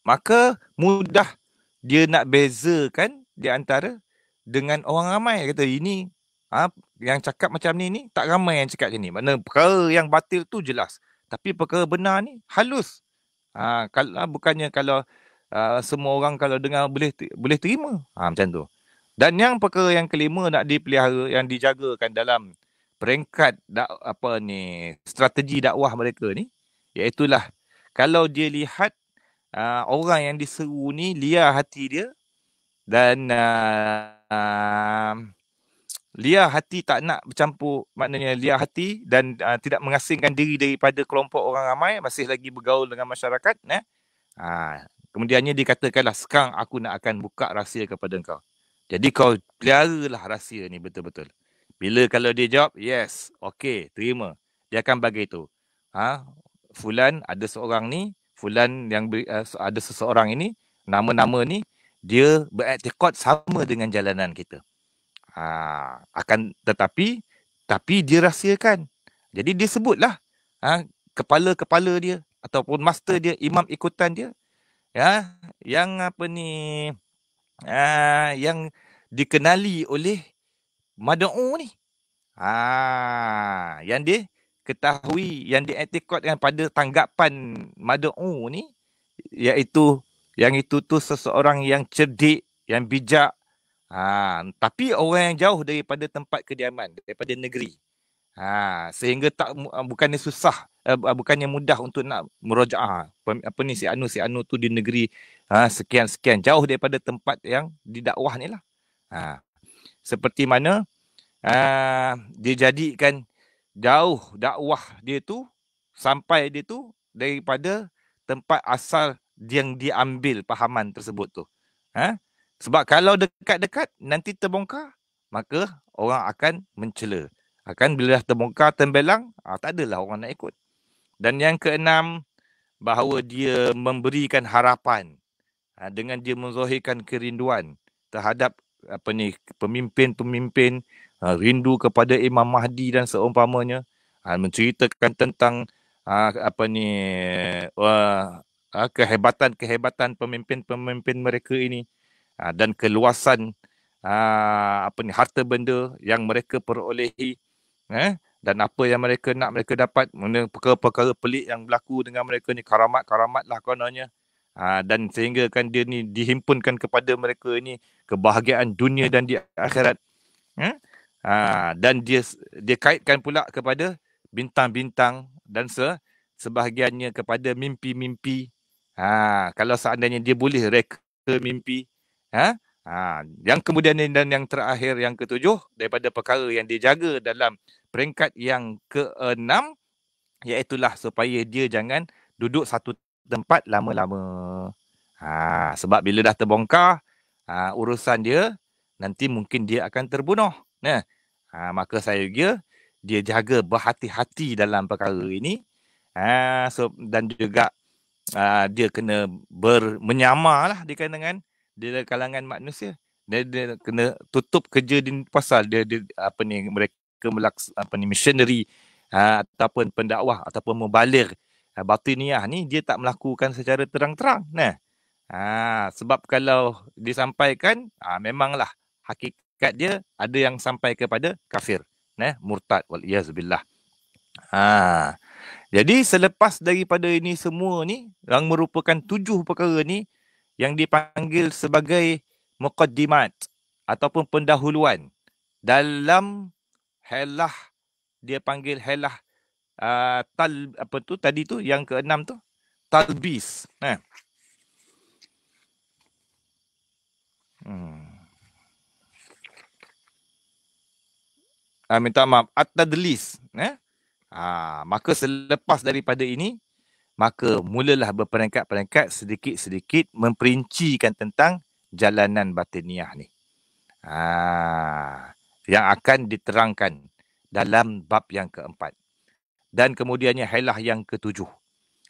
Maka mudah dia nak bezakan di antara dengan orang ramai. Kata ini yang cakap macam ni tak ramai yang cakap macam ni. Maknanya perkara yang batil tu jelas, tapi perkara benar ni halus. Bukannya kalau semua orang kalau dengar boleh terima. Macam tu. Dan yang perkara yang kelima nak dipelihara, yang dijagakan dalam peringkat strategi dakwah mereka ni, iaitulah kalau dia lihat orang yang diseru ni liar hati dia dan liar hati, tak nak bercampur, maknanya liar hati dan tidak mengasingkan diri daripada kelompok orang ramai, masih lagi bergaul dengan masyarakat. Kemudiannya dikatakanlah, sekarang aku nak akan buka rahsia kepada engkau. Jadi kau peliharalah rahsia ni betul-betul. Bila kalau dia jawab, yes, okey, terima, dia akan bagi tu. Fulan ada seorang ni, Fulan yang ada seseorang ini, nama-nama ni, dia beriktikad sama dengan jalanan kita. Akan tetapi dia rahsiakan. Jadi dia sebutlah kepala-kepala dia ataupun master dia, imam ikutan dia, yang yang dikenali oleh mad'u ni, yang dia ketahui, yang diiktikadkan pada tanggapan mad'u ni, iaitu yang itu tu seseorang yang cerdik, yang bijak, tapi orang yang jauh daripada tempat kediaman, daripada negeri, sehingga bukannya susah, bukannya mudah untuk nak murajaah si anu tu di negeri sekian-sekian, jauh daripada tempat yang didakwah ni lah. Seperti mana dia jadikan jauh dakwah dia tu sampai dia tu daripada tempat asal yang diambil pahaman tersebut tu. Sebab kalau dekat-dekat nanti terbongkar, maka orang akan mencela. Bila dah terbongkar, tembelang, tak adalah orang nak ikut. Dan yang keenam, bahawa dia memberikan harapan dengan dia menzahirkan kerinduan terhadap pemimpin-pemimpin, rindu kepada Imam Mahdi dan seumpamanya, menceritakan tentang kehebatan-kehebatan pemimpin-pemimpin mereka ini, dan keluasan harta benda yang mereka perolehi, dan apa yang mereka nak mereka dapat, perkara-perkara pelik yang berlaku dengan mereka ni, karamat-karamat lah kononnya. Dan sehingga kan dia ni dihimpunkan kepada mereka ni kebahagiaan dunia dan di akhirat. Dan dia kaitkan pula kepada bintang-bintang dan sebahagiannya kepada mimpi-mimpi. Kalau seandainya dia boleh reka mimpi, yang kemudian dan yang terakhir, yang ketujuh, daripada perkara yang dia jaga dalam peringkat yang keenam, iaitulah supaya dia jangan duduk satu tempat lama-lama. Sebab bila dah terbongkar urusan dia, nanti mungkin dia akan terbunuh. Maka saya kira dia jaga berhati-hati dalam perkara ini. Dan juga dia kena menyamar lah di kalangan manusia. Dia kena tutup kerja di pasal dia mereka missionary ataupun pendakwah ataupun mubaligh batiniah ni, dia tak melakukan secara terang-terang. Sebab kalau disampaikan, memanglah hakikat dia ada yang sampai kepada kafir, murtad, wal-iyazubillah. Jadi selepas daripada ini semua ni, yang merupakan 7 perkara ni, yang dipanggil sebagai muqaddimat ataupun pendahuluan dalam helah, dia panggil helah tadi tu yang keenam tu, talbis. Minta maaf, at-tadlis. Maka selepas daripada ini, maka mulalah berperingkat-peringkat sedikit-sedikit memperincikan tentang jalanan batiniah ni. Yang akan diterangkan dalam bab yang keempat. Dan kemudiannya helah yang ketujuh,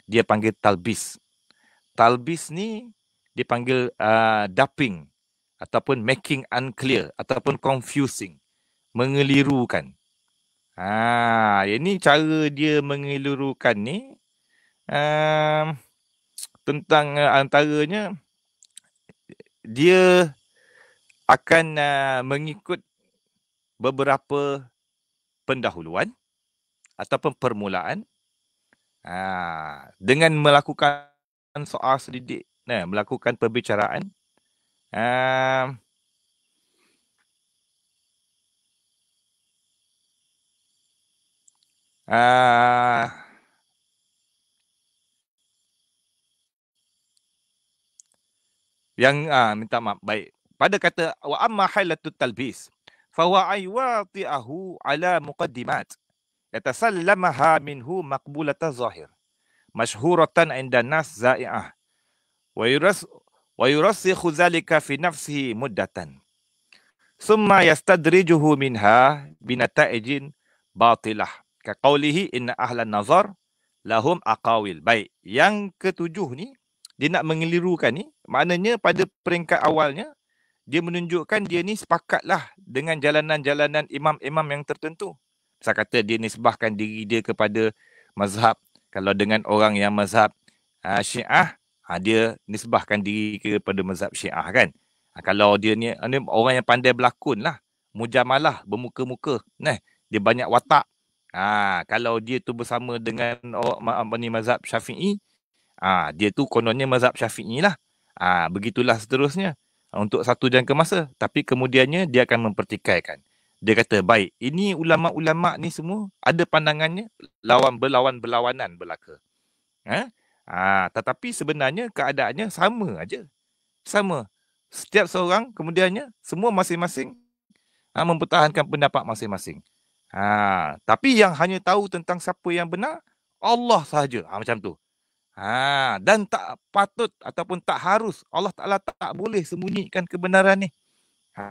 dia panggil talbis. Talbis ni dipanggil dupping ataupun making unclear ataupun confusing, mengelirukan. Ini cara dia mengelirukan ni, tentang antaranya dia akan mengikut beberapa pendahuluan ataupun permulaan, dengan melakukan soal selidik, melakukan perbicaraan, yang minta maaf, baik. Pada kata wa amma halatut talbis fa huwa aywati'ahu ala muqaddimat yatasallamaha minhu maqbulata zahir mashhuratan 'inda nas za'i'ah wa yurasikhu dhalika fi nafsihi muddatan summa yastadrijuhu minha binata'ijin batilah ka qawlihi inna ahlan nazar lahum aqawil. Baik, yang ketujuh ni dia nak mengelirukan ni, maknanya pada peringkat awalnya dia menunjukkan dia ni sepakatlah dengan jalanan-jalanan imam-imam yang tertentu. Saya kata dia nisbahkan diri dia kepada mazhab. Kalau dengan orang yang mazhab Syiah, dia nisbahkan diri kepada mazhab Syiah kan. Kalau dia ni orang yang pandai berlakon lah, mujamalah, bermuka-muka, dia banyak watak. Kalau dia tu bersama dengan mazhab Syafi'i, dia tu kononnya mazhab Syafi'i lah. Begitulah seterusnya untuk satu jangka masa. Tapi kemudiannya dia akan mempertikaikan. Dia kata, baik, ini ulama-ulama ni semua ada pandangannya berlawanan belaka. Tetapi sebenarnya keadaannya sama aja. Sama. Setiap seorang kemudiannya semua masing-masing mempertahankan pendapat masing-masing. Tapi yang hanya tahu tentang siapa yang benar, Allah sahaja. Macam tu. Dan tak patut ataupun tak harus, Allah Ta'ala tak boleh sembunyikan kebenaran ni.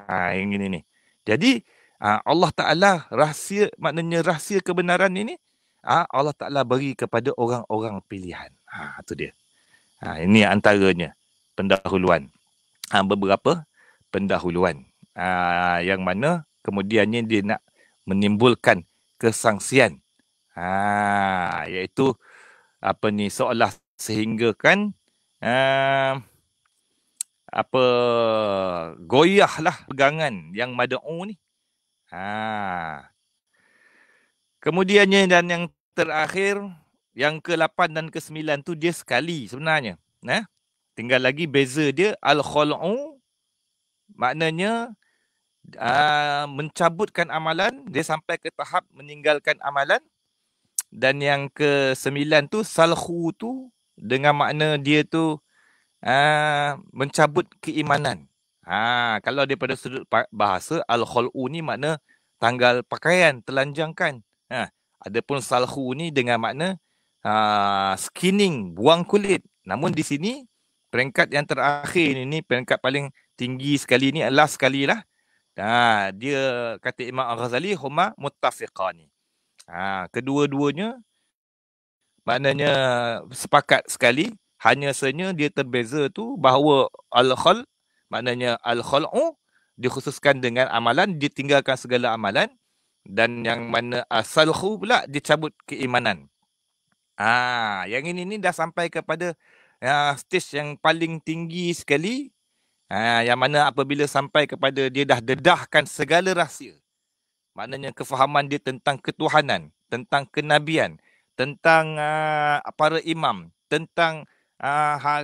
Yang ini ni. Jadi Allah Ta'ala maknanya rahsia kebenaran ini, Allah Ta'ala beri kepada orang-orang pilihan. Itu dia. Ini antaranya pendahuluan. Beberapa pendahuluan. Yang mana kemudiannya dia nak menimbulkan kesangsian. Iaitu seolah sehingga kan apa goyahlah pegangan yang mad'u ni. Ha. Kemudiannya dan yang terakhir, yang ke-8 dan ke-9 tu dia sekali sebenarnya. Nah, tinggal lagi beza dia al-khal'u, maknanya mencabutkan amalan, dia sampai ke tahap meninggalkan amalan. Dan yang ke-9 tu salhu tu dengan makna dia tu mencabut keimanan. Kalau daripada sudut bahasa al-khal'u ni makna tanggal pakaian, telanjangkan. Adapun salhu ni dengan makna skinning, buang kulit. Namun di sini peringkat yang terakhir ni peringkat paling tinggi sekali ni, last sekali lah. Dia kata Imam Al-Ghazali huma muttafiqani. Kedua-duanya maknanya sepakat sekali, hanya sahaja dia terbeza tu bahawa al-khal, maknanya al-khal'u dikhususkan dengan amalan, ditinggalkan segala amalan, dan yang mana as-salhu pula dicabut keimanan. Yang ini dah sampai kepada stage yang paling tinggi sekali, yang mana apabila sampai kepada dia dah dedahkan segala rahsia, maknanya kefahaman dia tentang ketuhanan, tentang kenabian, tentang para imam, tentang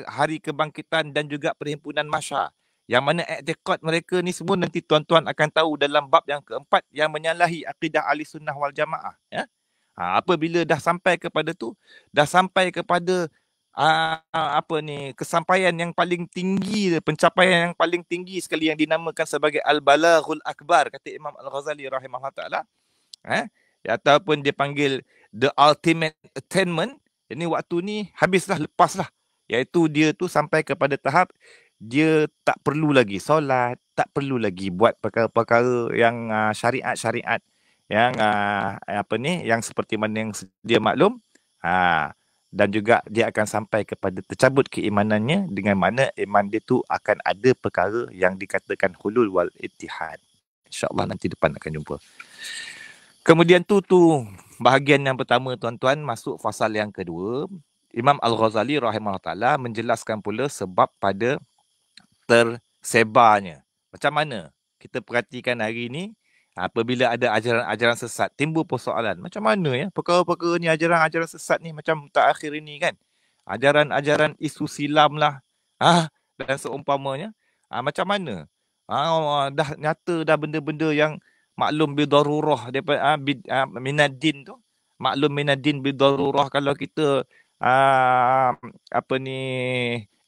hari kebangkitan dan juga perhimpunan masyar. Yang mana i'tiqad mereka ni semua nanti tuan-tuan akan tahu dalam bab yang keempat yang menyalahi akidah ahli sunnah wal jamaah. Ya? Apabila dah sampai kepada tu, dah sampai kepada kesampaian yang paling tinggi, pencapaian yang paling tinggi sekali yang dinamakan sebagai al-balaghul akbar, kata Imam Al-Ghazali rahimahullah ta'ala, ataupun dia panggil the ultimate attainment. Ini waktu ni habislah, lepaslah, iaitu dia tu sampai kepada tahap dia tak perlu lagi solat, tak perlu lagi buat perkara-perkara yang syariat-syariat yang yang seperti mana yang dia maklum. Dan juga dia akan sampai kepada tercabut keimanannya, dengan mana iman dia tu akan ada perkara yang dikatakan hulul wal ittihad. InsyaAllah nanti depan akan jumpa. Kemudian tu bahagian yang pertama tuan-tuan, masuk fasal yang kedua. Imam Al-Ghazali rahimahullah ta'ala menjelaskan pula sebab pada tersebarnya. Macam mana kita perhatikan hari ini, apabila ada ajaran-ajaran sesat, timbul persoalan. Macam mana ya perkara-perkara ni, ajaran-ajaran sesat ni, macam terakhir ini kan, ajaran-ajaran isu silam lah, dan seumpamanya. Macam mana? Dah nyata dah benda-benda yang maklum bidarurah daripada minadin tu. Maklum minadin bidarurah, kalau kita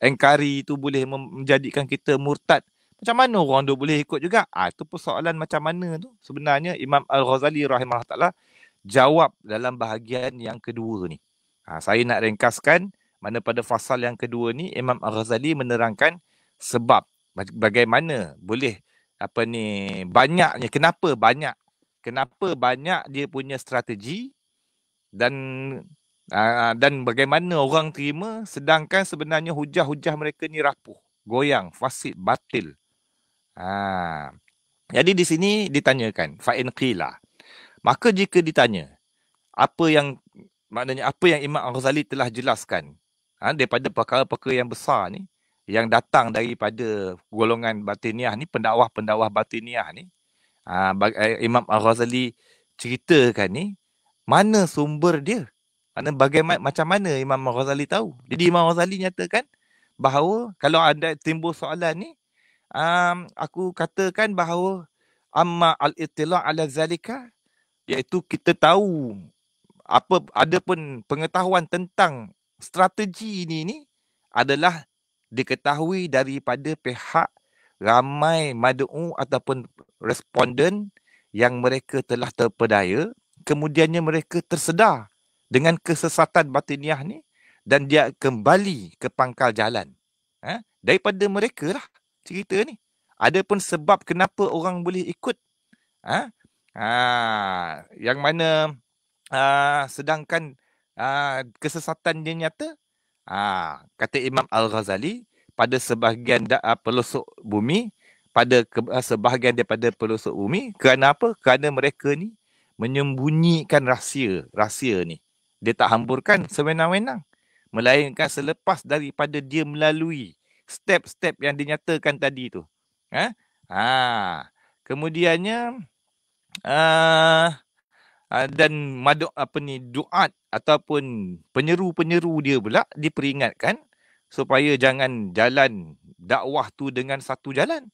engkari tu boleh menjadikan kita murtad. Macam mana orang tu boleh ikut juga? Itu persoalan macam mana tu. Sebenarnya Imam Al-Ghazali rahimahullah ta'ala jawab dalam bahagian yang kedua ni. Saya nak ringkaskan, mana pada fasal yang kedua ni Imam Al-Ghazali menerangkan sebab bagaimana boleh banyaknya, kenapa banyak dia punya strategi, dan bagaimana orang terima, sedangkan sebenarnya hujah-hujah mereka ni rapuh, goyang, fasid, batil. Jadi di sini ditanyakan fa'in qila, maka jika ditanya apa yang Imam Al-Ghazali telah jelaskan daripada perkara-perkara yang besar ni, yang datang daripada golongan batiniah ni, pendakwah-pendakwah batiniah ni, Imam Al-Ghazali ceritakan ni, mana sumber dia? Macam mana Imam Al-Ghazali tahu? Jadi Imam Al-Ghazali nyatakan bahawa kalau ada timbul soalan ni, aku katakan bahawa amma al-ittila' ala zalika, iaitu kita tahu ada pun pengetahuan tentang strategi ini adalah diketahui daripada pihak ramai mad'u ataupun responden yang mereka telah terpedaya, kemudiannya mereka tersedar dengan kesesatan batiniah ni, dan dia kembali ke pangkal jalan. Daripada mereka lah cerita ni. Ada pun sebab kenapa orang boleh ikut. Yang mana sedangkan kesesatan dia nyata, kata Imam Al-Ghazali, pada sebahagian pelosok bumi, pada sebahagian daripada pelosok bumi. Kerana apa? Kerana mereka ni menyembunyikan rahsia ni. Dia tak hamburkan sewenang-wenang, melainkan selepas daripada dia melalui step-step yang dinyatakan tadi tu. Kemudiannya dan duat ataupun penyeru-penyeru dia pula diperingatkan supaya jangan jalan dakwah tu dengan satu jalan.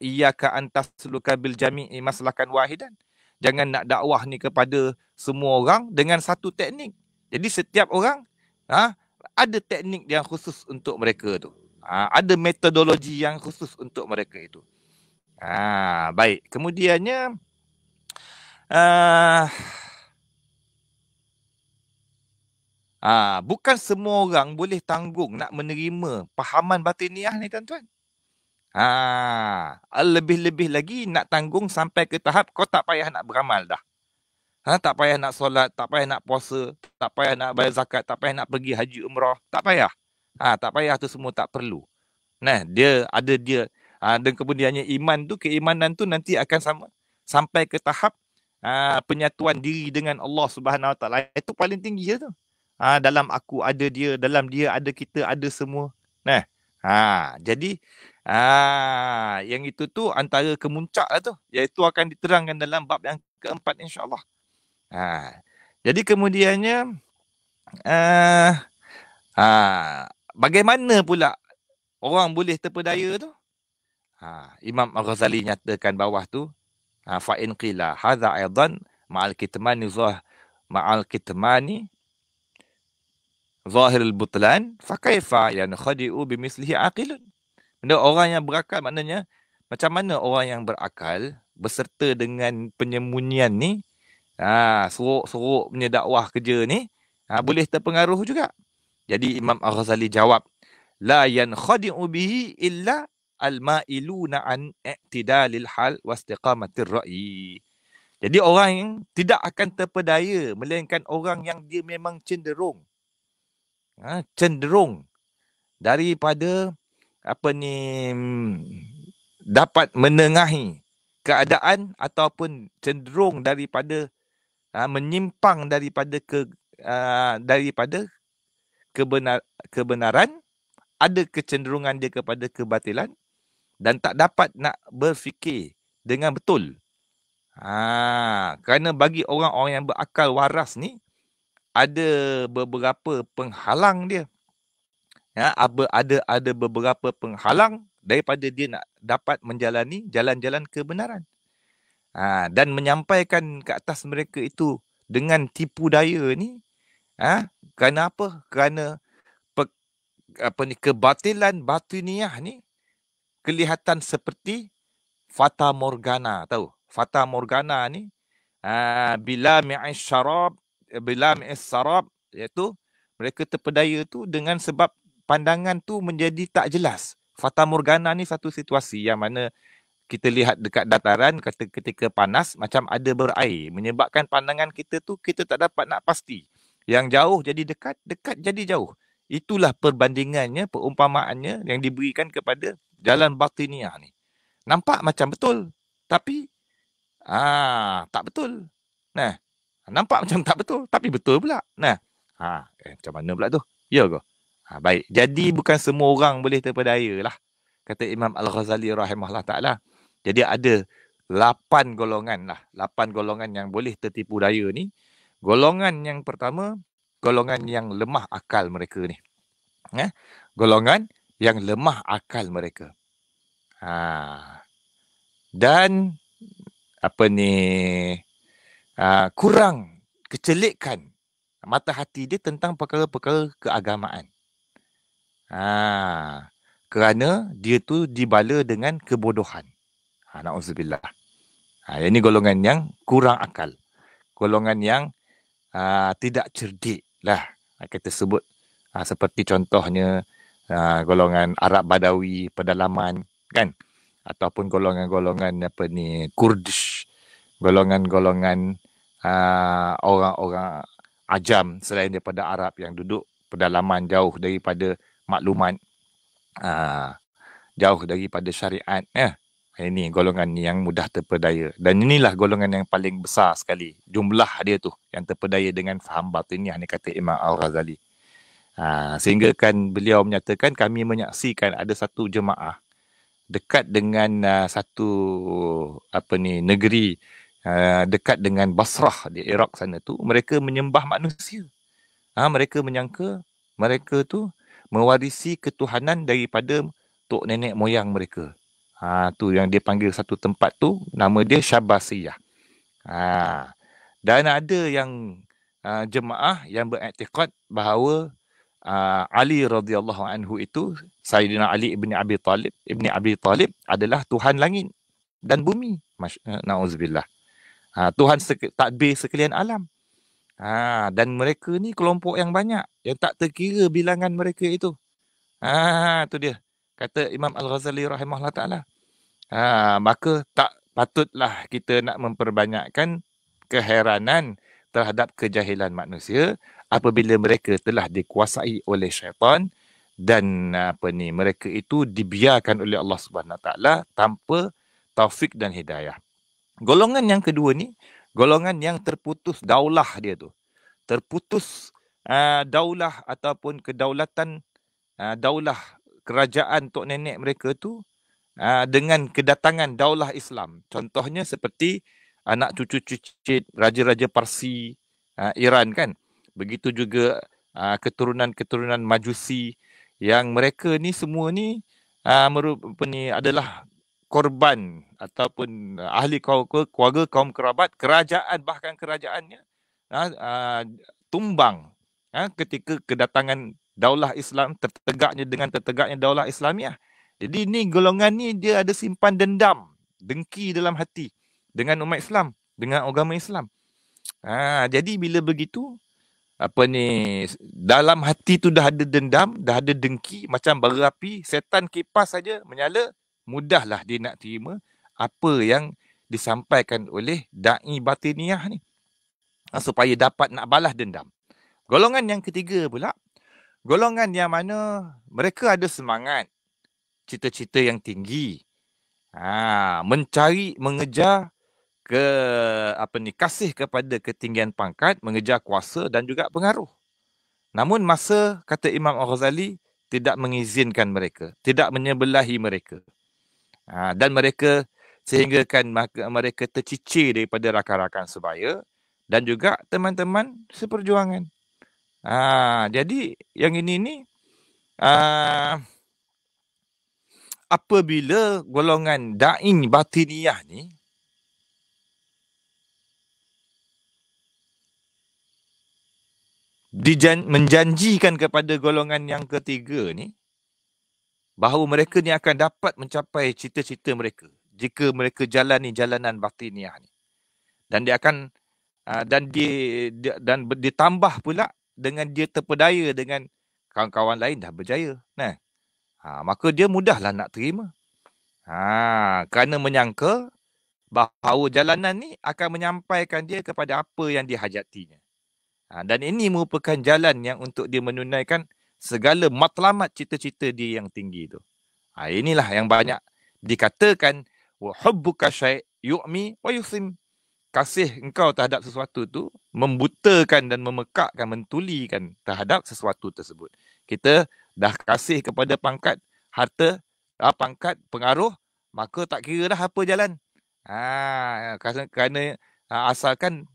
Iyyaka an tasluka bil jami'i maslakan wahidan. Jangan nak dakwah ni kepada semua orang dengan satu teknik. Jadi setiap orang ada teknik yang khusus untuk mereka tu. Ada metodologi yang khusus untuk mereka itu. Baik. Kemudiannya bukan semua orang boleh tanggung nak menerima fahaman batiniah ni, tuan-tuan. Lebih-lebih lagi nak tanggung sampai ke tahap kau tak payah nak beramal dah. Tak payah nak solat, tak payah nak puasa, tak payah nak bayar zakat, tak payah nak pergi haji umrah, tak payah. Tak payah tu semua tak perlu. Dia ada dia. Dan kemudiannya keimanan tu nanti akan sampai ke tahap penyatuan diri dengan Allah Subhanahu Wa Taala. Itu paling tinggi tu. Dalam aku ada dia, dalam dia ada kita, ada semua. Jadi yang itu tu antara kemuncak lah tu, iaitu akan diterangkan dalam bab yang keempat, insya-Allah. Jadi kemudiannya bagaimana pula orang boleh terpedaya tu? Imam Al-Ghazali nyatakan bawah tu, fa in qila hadza aidan ma'al kitmani zahir al-butlan fa kaifa yankhadi'u bimislihi aqilun. Benda orang yang berakal maknanya macam mana orang yang berakal beserta dengan penyembunyian ni, sorok-sorok punya dakwah kerja ni, boleh terpengaruh juga. Jadi Imam Al-Ghazali jawab, la yankhadi'u bihi illa al-ma'iluna an i'tidalil hal wa istiqamatir ra'yi. Jadi orang yang tidak akan terpedaya melainkan orang yang dia memang cenderung daripada dapat menengahi keadaan ataupun cenderung daripada menyimpang daripada kebenaran, ada kecenderungan dia kepada kebatilan dan tak dapat nak berfikir dengan betul. Kerana bagi orang-orang yang berakal waras ni ada beberapa penghalang dia. Ada beberapa penghalang daripada dia nak dapat menjalani jalan-jalan kebenaran. Dan menyampaikan ke atas mereka itu dengan tipu daya ni, kerana apa? Kerana kebatilan batiniah ni kelihatan seperti fata morgana. Tahu? Fata morgana ni bila mi'is sarab, iaitu mereka terpedaya tu dengan sebab pandangan tu menjadi tak jelas. Fata morgana ni satu situasi yang mana kita lihat dekat dataran ketika panas macam ada berair, menyebabkan pandangan kita tu kita tak dapat nak pasti. Yang jauh jadi dekat, dekat jadi jauh. Itulah perbandingannya, peumpamaannya yang diberikan kepada jalan batiniah ni. Nampak macam betul, tapi tak betul. Nampak macam tak betul, tapi betul pula. Macam mana pula tu? Ya ke? Baik. Jadi bukan semua orang boleh terpedaya lah, kata Imam Al-Ghazali rahimahullah ta'ala. Jadi ada 8 golongan lah. 8 golongan yang boleh tertipu daya ni. Golongan yang pertama, golongan yang lemah akal mereka ni. Golongan yang lemah akal mereka. Dan kurang kecelikan mata hati dia tentang perkara-perkara keagamaan. Kerana dia tu dibala dengan kebodohan. Na'udzubillah. Ini golongan yang kurang akal. Golongan yang tidak cerdik lah, kita sebut. Seperti contohnya golongan Arab Badawi, pedalaman, kan? Ataupun golongan-golongan Kurdish, golongan-golongan orang-orang Ajam selain daripada Arab yang duduk pedalaman jauh daripada maklumat, jauh daripada syariat. Ini golongan yang mudah terpedaya. Dan inilah golongan yang paling besar sekali. Jumlah dia tu yang terpedaya dengan faham batiniah ni, kata Imam Al-Ghazali. Sehingga kan beliau menyatakan kami menyaksikan ada satu jemaah dekat dengan satu negeri dekat dengan Basrah di Iraq sana tu, mereka menyembah manusia. Mereka menyangka mereka tu mewarisi ketuhanan daripada tok nenek moyang mereka. Tu yang dia panggil satu tempat tu, nama dia Syabasiyah. Dan ada yang jemaah yang beriktikad bahawa Ali radhiyallahu anhu itu, Sayyidina Ali ibni Abi Talib adalah Tuhan langit dan bumi. Na'udzubillah. Tuhan takbir sekalian alam. Dan mereka ni kelompok yang banyak, yang tak terkira bilangan mereka itu. Tu dia. Kata Imam Al-Ghazali rahimahullah ta'ala. Maka tak patutlah kita nak memperbanyakkan keheranan terhadap kejahilan manusia apabila mereka telah dikuasai oleh syaitan dan mereka itu dibiarkan oleh Allah Subhanahu taala tanpa taufik dan hidayah. Golongan yang kedua ni, golongan yang terputus daulah dia tu. Terputus daulah ataupun kedaulatan daulah kerajaan tok nenek mereka tu dengan kedatangan daulah Islam. Contohnya seperti anak cucu-cucu raja-raja Parsi, Iran kan. Begitu juga keturunan-keturunan Majusi yang mereka ni semua ni adalah korban ataupun ahli keluarga kaum kerabat kerajaan, bahkan kerajaannya tumbang ketika kedatangan daulah Islam, tertegaknya daulah Islamiah. Jadi ni golongan ni dia ada simpan dendam, dengki dalam hati dengan umat Islam, dengan agama Islam. Jadi bila begitu, dalam hati tu dah ada dendam, dah ada dengki, macam bara api, setan kipas saja menyala, mudahlah dia nak terima apa yang disampaikan oleh da'i batiniah ni, supaya dapat nak balas dendam. Golongan yang ketiga pula, golongan yang mana mereka ada semangat, cita-cita yang tinggi, mengejar kasih kepada ketinggian pangkat, mengejar kuasa dan juga pengaruh. Namun masa, kata Imam Al-Ghazali, tidak mengizinkan mereka, tidak menyebelahi mereka. Dan mereka sehinggakan mereka tercicir daripada rakan-rakan sebaya dan juga teman-teman seperjuangan. Jadi yang ini ni apabila golongan da'i batiniyah ni menjanjikan kepada golongan yang ketiga ni bahawa mereka ni akan dapat mencapai cita-cita mereka jika mereka jalani jalanan batiniyah ni, dan dia akan dan ditambah pula dengan dia terpedaya dengan kawan-kawan lain dah berjaya, maka dia mudahlah nak terima, kerana menyangka bahawa jalanan ni akan menyampaikan dia kepada apa yang dihajatinya. Dan ini merupakan jalan yang untuk dia menunaikan segala matlamat cita-cita dia yang tinggi tu. Inilah yang banyak dikatakan wa hubbuka syai' yu'mi wa yusim. Kasih engkau terhadap sesuatu tu membutakan dan memekakkan, mentulikan terhadap sesuatu tersebut. Kita dah kasih kepada pangkat, harta, pangkat, pengaruh, maka tak kira dah apa jalan. Kerana asalkan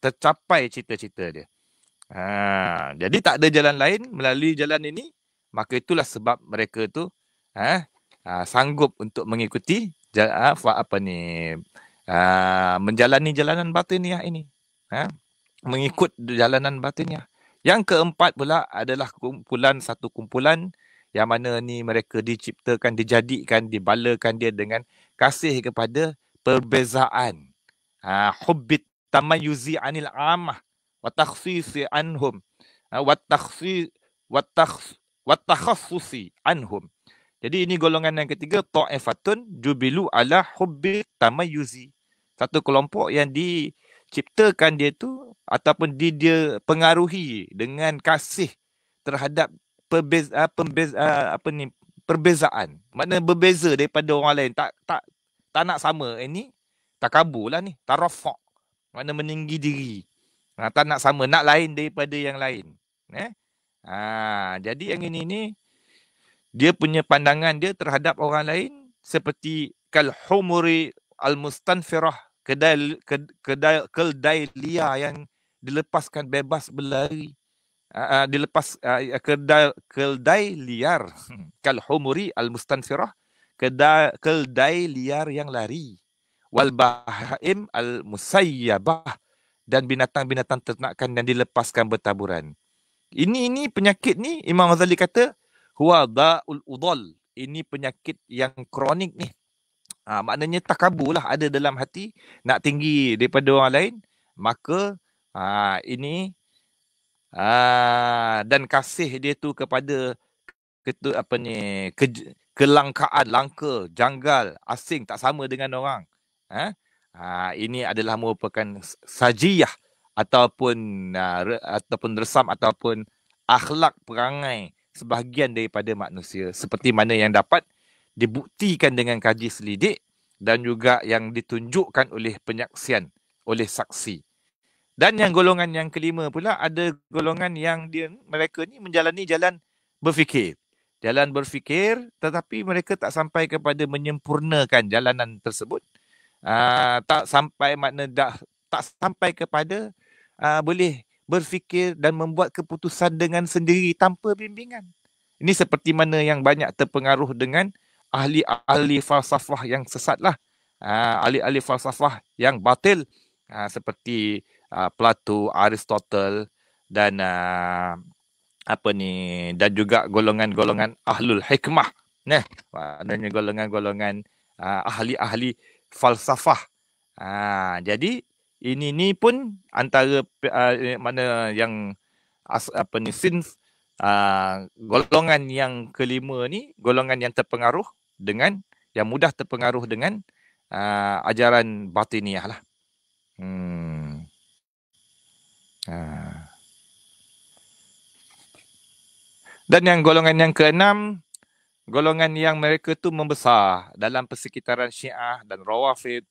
tercapai cita-cita dia. Jadi tak ada jalan lain melalui jalan ini, maka itulah sebab mereka tu sanggup untuk mengikuti menjalani jalanan batiniah ini, mengikut jalanan batiniah. Yang keempat pula adalah satu kumpulan yang mana ni mereka diciptakan, dijadikan, dibalakan dia dengan kasih kepada perbezaan, hubbit tamayuzi anil amah wa takhsisi anhum wa takhassusi anhum. Jadi ini golongan yang ketiga, ta'ifatun jubilu ala hubbi tamayuzi. Satu kelompok yang diciptakan dia tu ataupun dia pengaruhi dengan kasih terhadap perbezaan. Maknanya berbeza daripada orang lain, tak nak sama. Ini takabur lah ni, tarafa'. Maknanya meninggi diri. Tak nak sama, nak lain daripada yang lain. Jadi yang ini ni dia punya pandangan dia terhadap orang lain seperti kal humuri al mustanfirah, keldai liar yang dilepaskan bebas berlari. Keldai liar kal humuri al mustanfirah, keldai liar yang lari, wal bahaim al musayyabah, dan binatang-binatang ternakan yang dilepaskan bertaburan. Ini penyakit ni Imam Ghazali kata huwa da'ul udhal. Ini penyakit yang kronik ni. Maknanya takabur lah ada dalam hati, nak tinggi daripada orang lain, maka ini dan kasih dia tu kepada kelangkaan, langka, janggal, asing, tak sama dengan orang. Ini adalah merupakan sajiyah ataupun resam ataupun akhlak perangai sebahagian daripada manusia, seperti mana yang dapat dibuktikan dengan kaji selidik dan juga yang ditunjukkan oleh penyaksian, oleh saksi. Dan yang golongan yang kelima pula, ada golongan yang mereka ni menjalani jalan berfikir. Jalan berfikir, tetapi mereka tak sampai kepada menyempurnakan jalanan tersebut. Tak sampai tak sampai kepada boleh berfikir dan membuat keputusan dengan sendiri tanpa bimbingan. Ini seperti mana yang banyak terpengaruh dengan ahli-ahli falsafah yang sesat lah. Ahli-ahli falsafah yang batil, seperti Plato, Aristotle dan dan juga golongan-golongan ahlul hikmah. Maknanya golongan-golongan ahli-ahli falsafah. Jadi ini pun antara mana yang sinf golongan yang kelima ni, golongan yang terpengaruh dengan, yang mudah terpengaruh dengan ajaran batiniah lah. Dan yang golongan yang keenam, golongan yang mereka tu membesar dalam persekitaran Syiah dan Rawafid,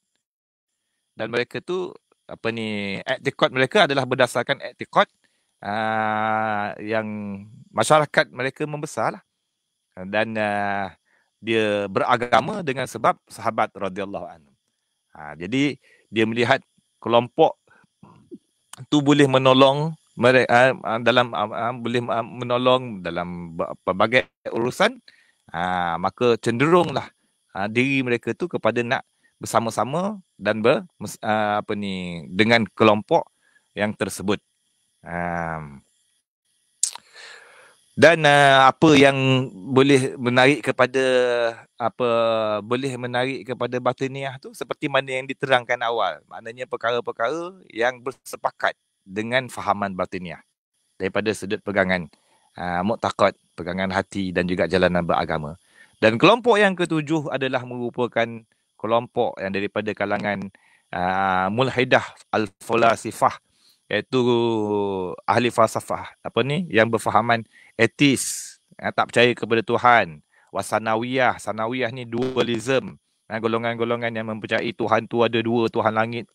dan mereka tu i'tiqad mereka adalah berdasarkan i'tiqad yang masyarakat mereka membesar lah. Dan dia beragama dengan sebab sahabat radhiyallahu anhu. Jadi dia melihat kelompok tu boleh menolong mereka dalam boleh menolong dalam pelbagai urusan, maka cenderunglah diri mereka tu kepada nak bersama-sama dan dengan kelompok yang tersebut. Dan apa yang boleh menarik kepada batiniah tu seperti mana yang diterangkan awal, maknanya perkara-perkara yang bersepakat dengan fahaman batiniah daripada sudut pegangan mu'taqad, pegangan hati dan juga jalanan beragama. Dan kelompok yang ketujuh adalah merupakan kelompok yang daripada kalangan mulhidah al-falasifah, iaitu ahli falsafah yang berfahaman etis, tak percaya kepada Tuhan. Wasanawiyah, sanawiyah ni dualism, golongan-golongan yang mempercayai Tuhan tu ada dua, Tuhan langit,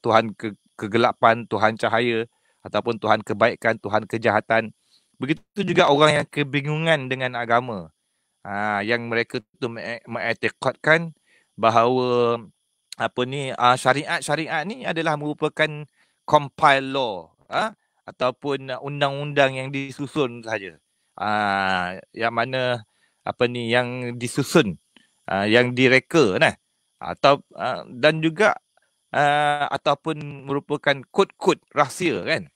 Tuhan kegelapan, Tuhan cahaya, ataupun Tuhan kebaikan, Tuhan kejahatan. Begitu juga orang yang kebingungan dengan agama, yang mereka tu mengiktikadkan bahawa syariat ni adalah merupakan compiled law, ataupun undang-undang yang disusun saja, yang mana yang disusun, yang direka, dan juga ataupun merupakan kod-kod rahsia, kan,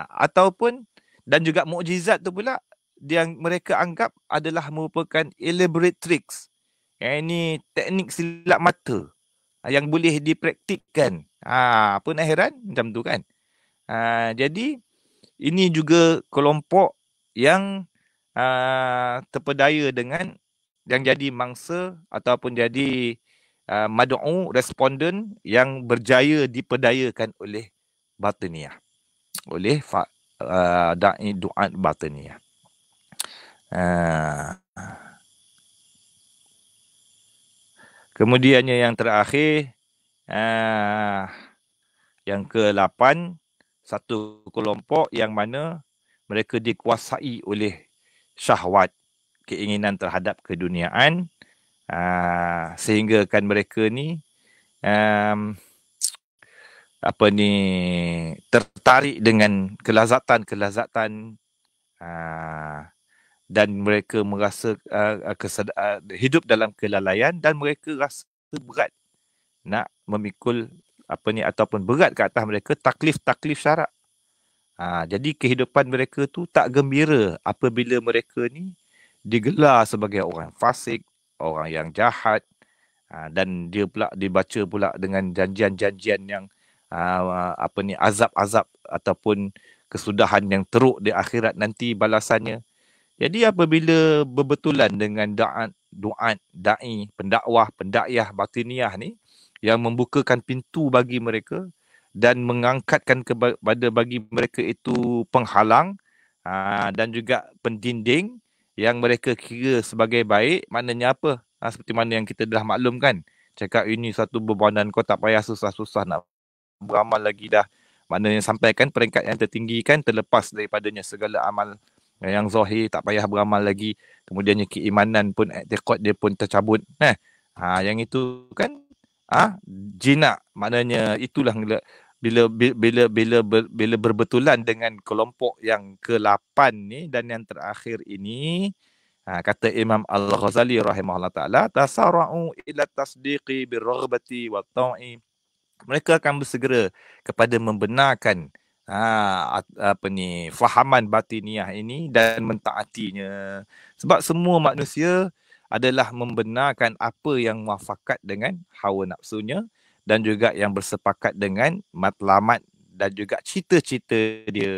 ataupun dan juga mukjizat tu pula yang mereka anggap adalah merupakan elaborate tricks. Ini teknik silap mata yang boleh dipraktikkan. Pun heran macam tu, kan. Jadi ini juga kelompok yang terpedaya dengan, yang jadi mangsa ataupun jadi mad'u, responden yang berjaya dipedayakan oleh batiniah, oleh da'i du'at batiniah. Kemudiannya yang terakhir, yang ke-8, satu kelompok yang mana mereka dikuasai oleh syahwat, keinginan terhadap keduniaan, sehingga kan mereka ni tertarik dengan kelazatan dan mereka merasa hidup dalam kelalaian, dan mereka rasa berat nak memikul ataupun berat ke atas mereka taklif syarak. Jadi kehidupan mereka tu tak gembira apabila mereka ni digelar sebagai orang fasik, orang yang jahat, dan dia pula dibaca pula dengan janjian-janjian yang azab-azab ataupun kesudahan yang teruk di akhirat nanti balasannya. Jadi apabila berbetulan dengan da'i, pendakwah, pendakyah batiniah ni yang membukakan pintu bagi mereka dan mengangkatkan kepada bagi mereka itu penghalang dan juga pendinding yang mereka kira sebagai baik, maknanya apa? Seperti mana yang kita dah maklumkan, cakap ini satu bebanan, kau tak payah susah-susah nak beramal lagi dah. Maknanya sampaikan peringkat yang tertinggi kan, terlepas daripadanya segala amal yang zahir, tak payah beramal lagi. Kemudiannya keimanan pun, i'tiqad dia pun tercabut. Yang itu kan jinak. Maknanya itulah bila berbetulan dengan kelompok yang ke-8 ni dan yang terakhir ini, kata Imam Al-Ghazali rahimahullah ta'ala, tasara'u ila tasdiqi birraghbati wa ta'i. Mereka akan bersegera kepada membenarkan fahaman batiniah ini dan mentaatinya. Sebab semua manusia adalah membenarkan apa yang muafakat dengan hawa nafsunya dan juga yang bersepakat dengan matlamat dan juga cita-cita dia.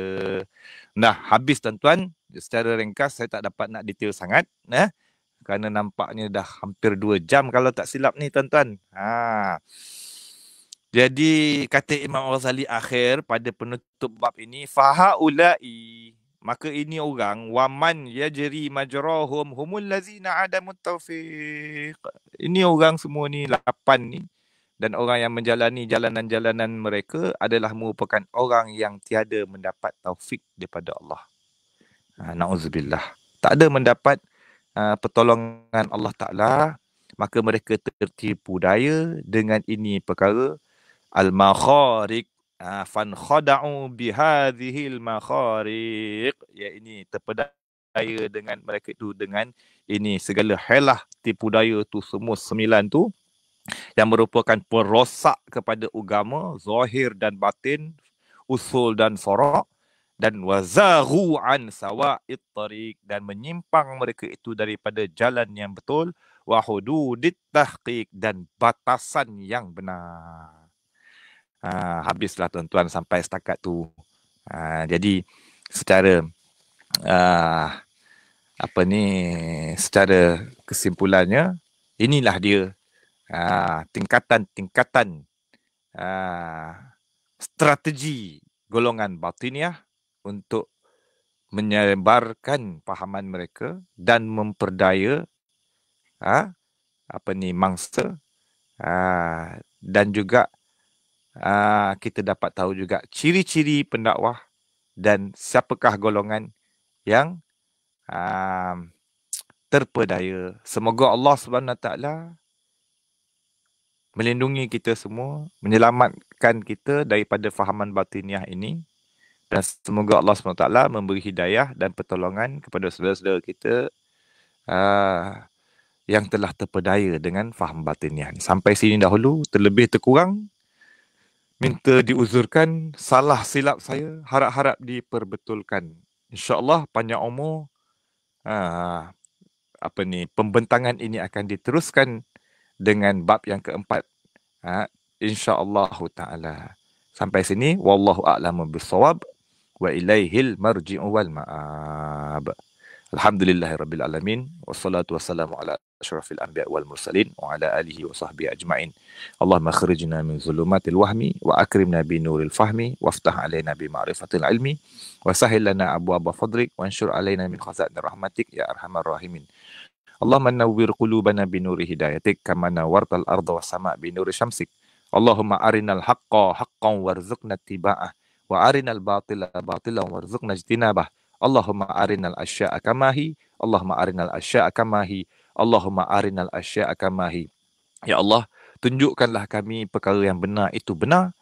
Nah, habis tuan-tuan. Secara ringkas saya tak dapat nak detail sangat, kerana nampaknya dah hampir 2 jam kalau tak silap ni tuan-tuan. Jadi kata Imam Ghazali akhir pada penutup bab ini, fahaulai, maka ini orang, waman yajri majrahum humul lazina adamut taufiq. Ini orang semua ni 8 ni, dan orang yang menjalani jalanan-jalanan mereka adalah merupakan orang yang tiada mendapat taufik daripada Allah. Na'udzubillah. Tak ada mendapat pertolongan Allah Ta'ala, maka mereka tertipu daya dengan ini perkara al-makhariq, fan khada'u bihadhil makhariq, ya ini terpedaya dengan mereka itu dengan ini segala helah tipu daya tu semua 9 tu yang merupakan perosak kepada agama zahir dan batin, usul dan fara', dan wazaghu an sawa'it tariq, dan menyimpang mereka itu daripada jalan yang betul, wa hududit tahqiq, dan batasan yang benar. Habislah tuan-tuan sampai setakat tu. Jadi secara secara kesimpulannya, inilah dia tingkatan-tingkatan strategi golongan batiniah untuk menyebarkan fahaman mereka dan memperdaya mangsa, dan juga kita dapat tahu juga ciri-ciri pendakwah dan siapakah golongan yang terpedaya. Semoga Allah SWT melindungi kita semua, menyelamatkan kita daripada fahaman batiniah ini, dan semoga Allah SWT memberi hidayah dan pertolongan kepada saudara-saudara kita yang telah terpedaya dengan faham batiniah ini. Sampai sini dahulu, terlebih terkurang minta diuzurkan, salah silap saya, harap-harap diperbetulkan. InsyaAllah panjang umur, pembentangan ini akan diteruskan dengan bab yang keempat. InsyaAllah ta'ala. Sampai sini, wallahu a'lamu bissawab, wa ilaihil marji'u wal ma'ab. Alhamdulillahirabbil alamin, wassalatu wassalamu ala asyrafil anbiya wal mursalin wa ala alihi wa sahbihi ajma'in. Allahumma akhrijna min zulumatil wahmi wa akrimna bi nuril fahmi waftah alaina bi ma'rifatil ilmi wa sahhil lana abwaaba fadlik wa anshur alaina min khaza'in rahmatik ya arhamar rahimin. Allahumma nawwir qulubana bi nuri hidayatik kama nawwartal arda was sama' bi nuri syamsik. Allahumma arinal haqqa haqqan warzuqna ittiba'ah wa arinal batila batilan warzuqna ijtinabah. Allahumma arinal asya'a kamahi, Allahumma arinal asya'a kamahi, Allahumma arinal asya'a kamahi. Ya Allah, tunjukkanlah kami perkara yang benar itu benar,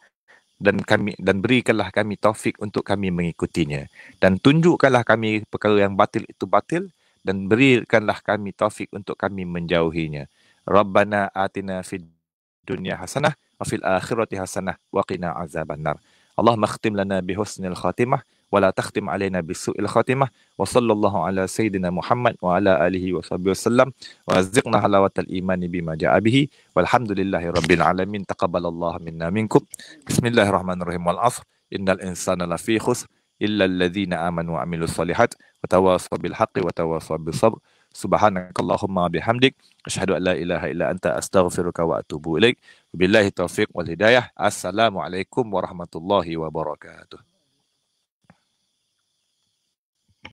dan berikanlah kami taufik untuk kami mengikutinya, dan tunjukkanlah kami perkara yang batil itu batil, dan berikanlah kami taufik untuk kami menjauhinya. Rabbana atina fid dunya hasanah wa fil akhirati hasanah wa qina azabannar. Allahumma khtim lana bi husnil khatimah wa la takhtim alaina bi su'il khatimah, wa sallallahu ala sayyidina Muhammad wa ala alihi wa sahbihi wasallam, wa azziqna halawatal imani bima ja'a bihi, walhamdulillahi rabbil alamin. Taqabbalallahu minna minkum. Bismillahirrahmanirrahim. Wal 'ashr. Innal insana lafi khusr illa alladhina amanu wa 'amilus shalihat wa tawassaw bil haqqi wa tawassaw bis sabr. Subhanakallahumma bihamdik asyhadu an la ilaha illa anta astaghfiruka wa atubu ilaik. Billahi taufiq wal hidayah. Assalamualaikum warahmatullahi wabarakatuh.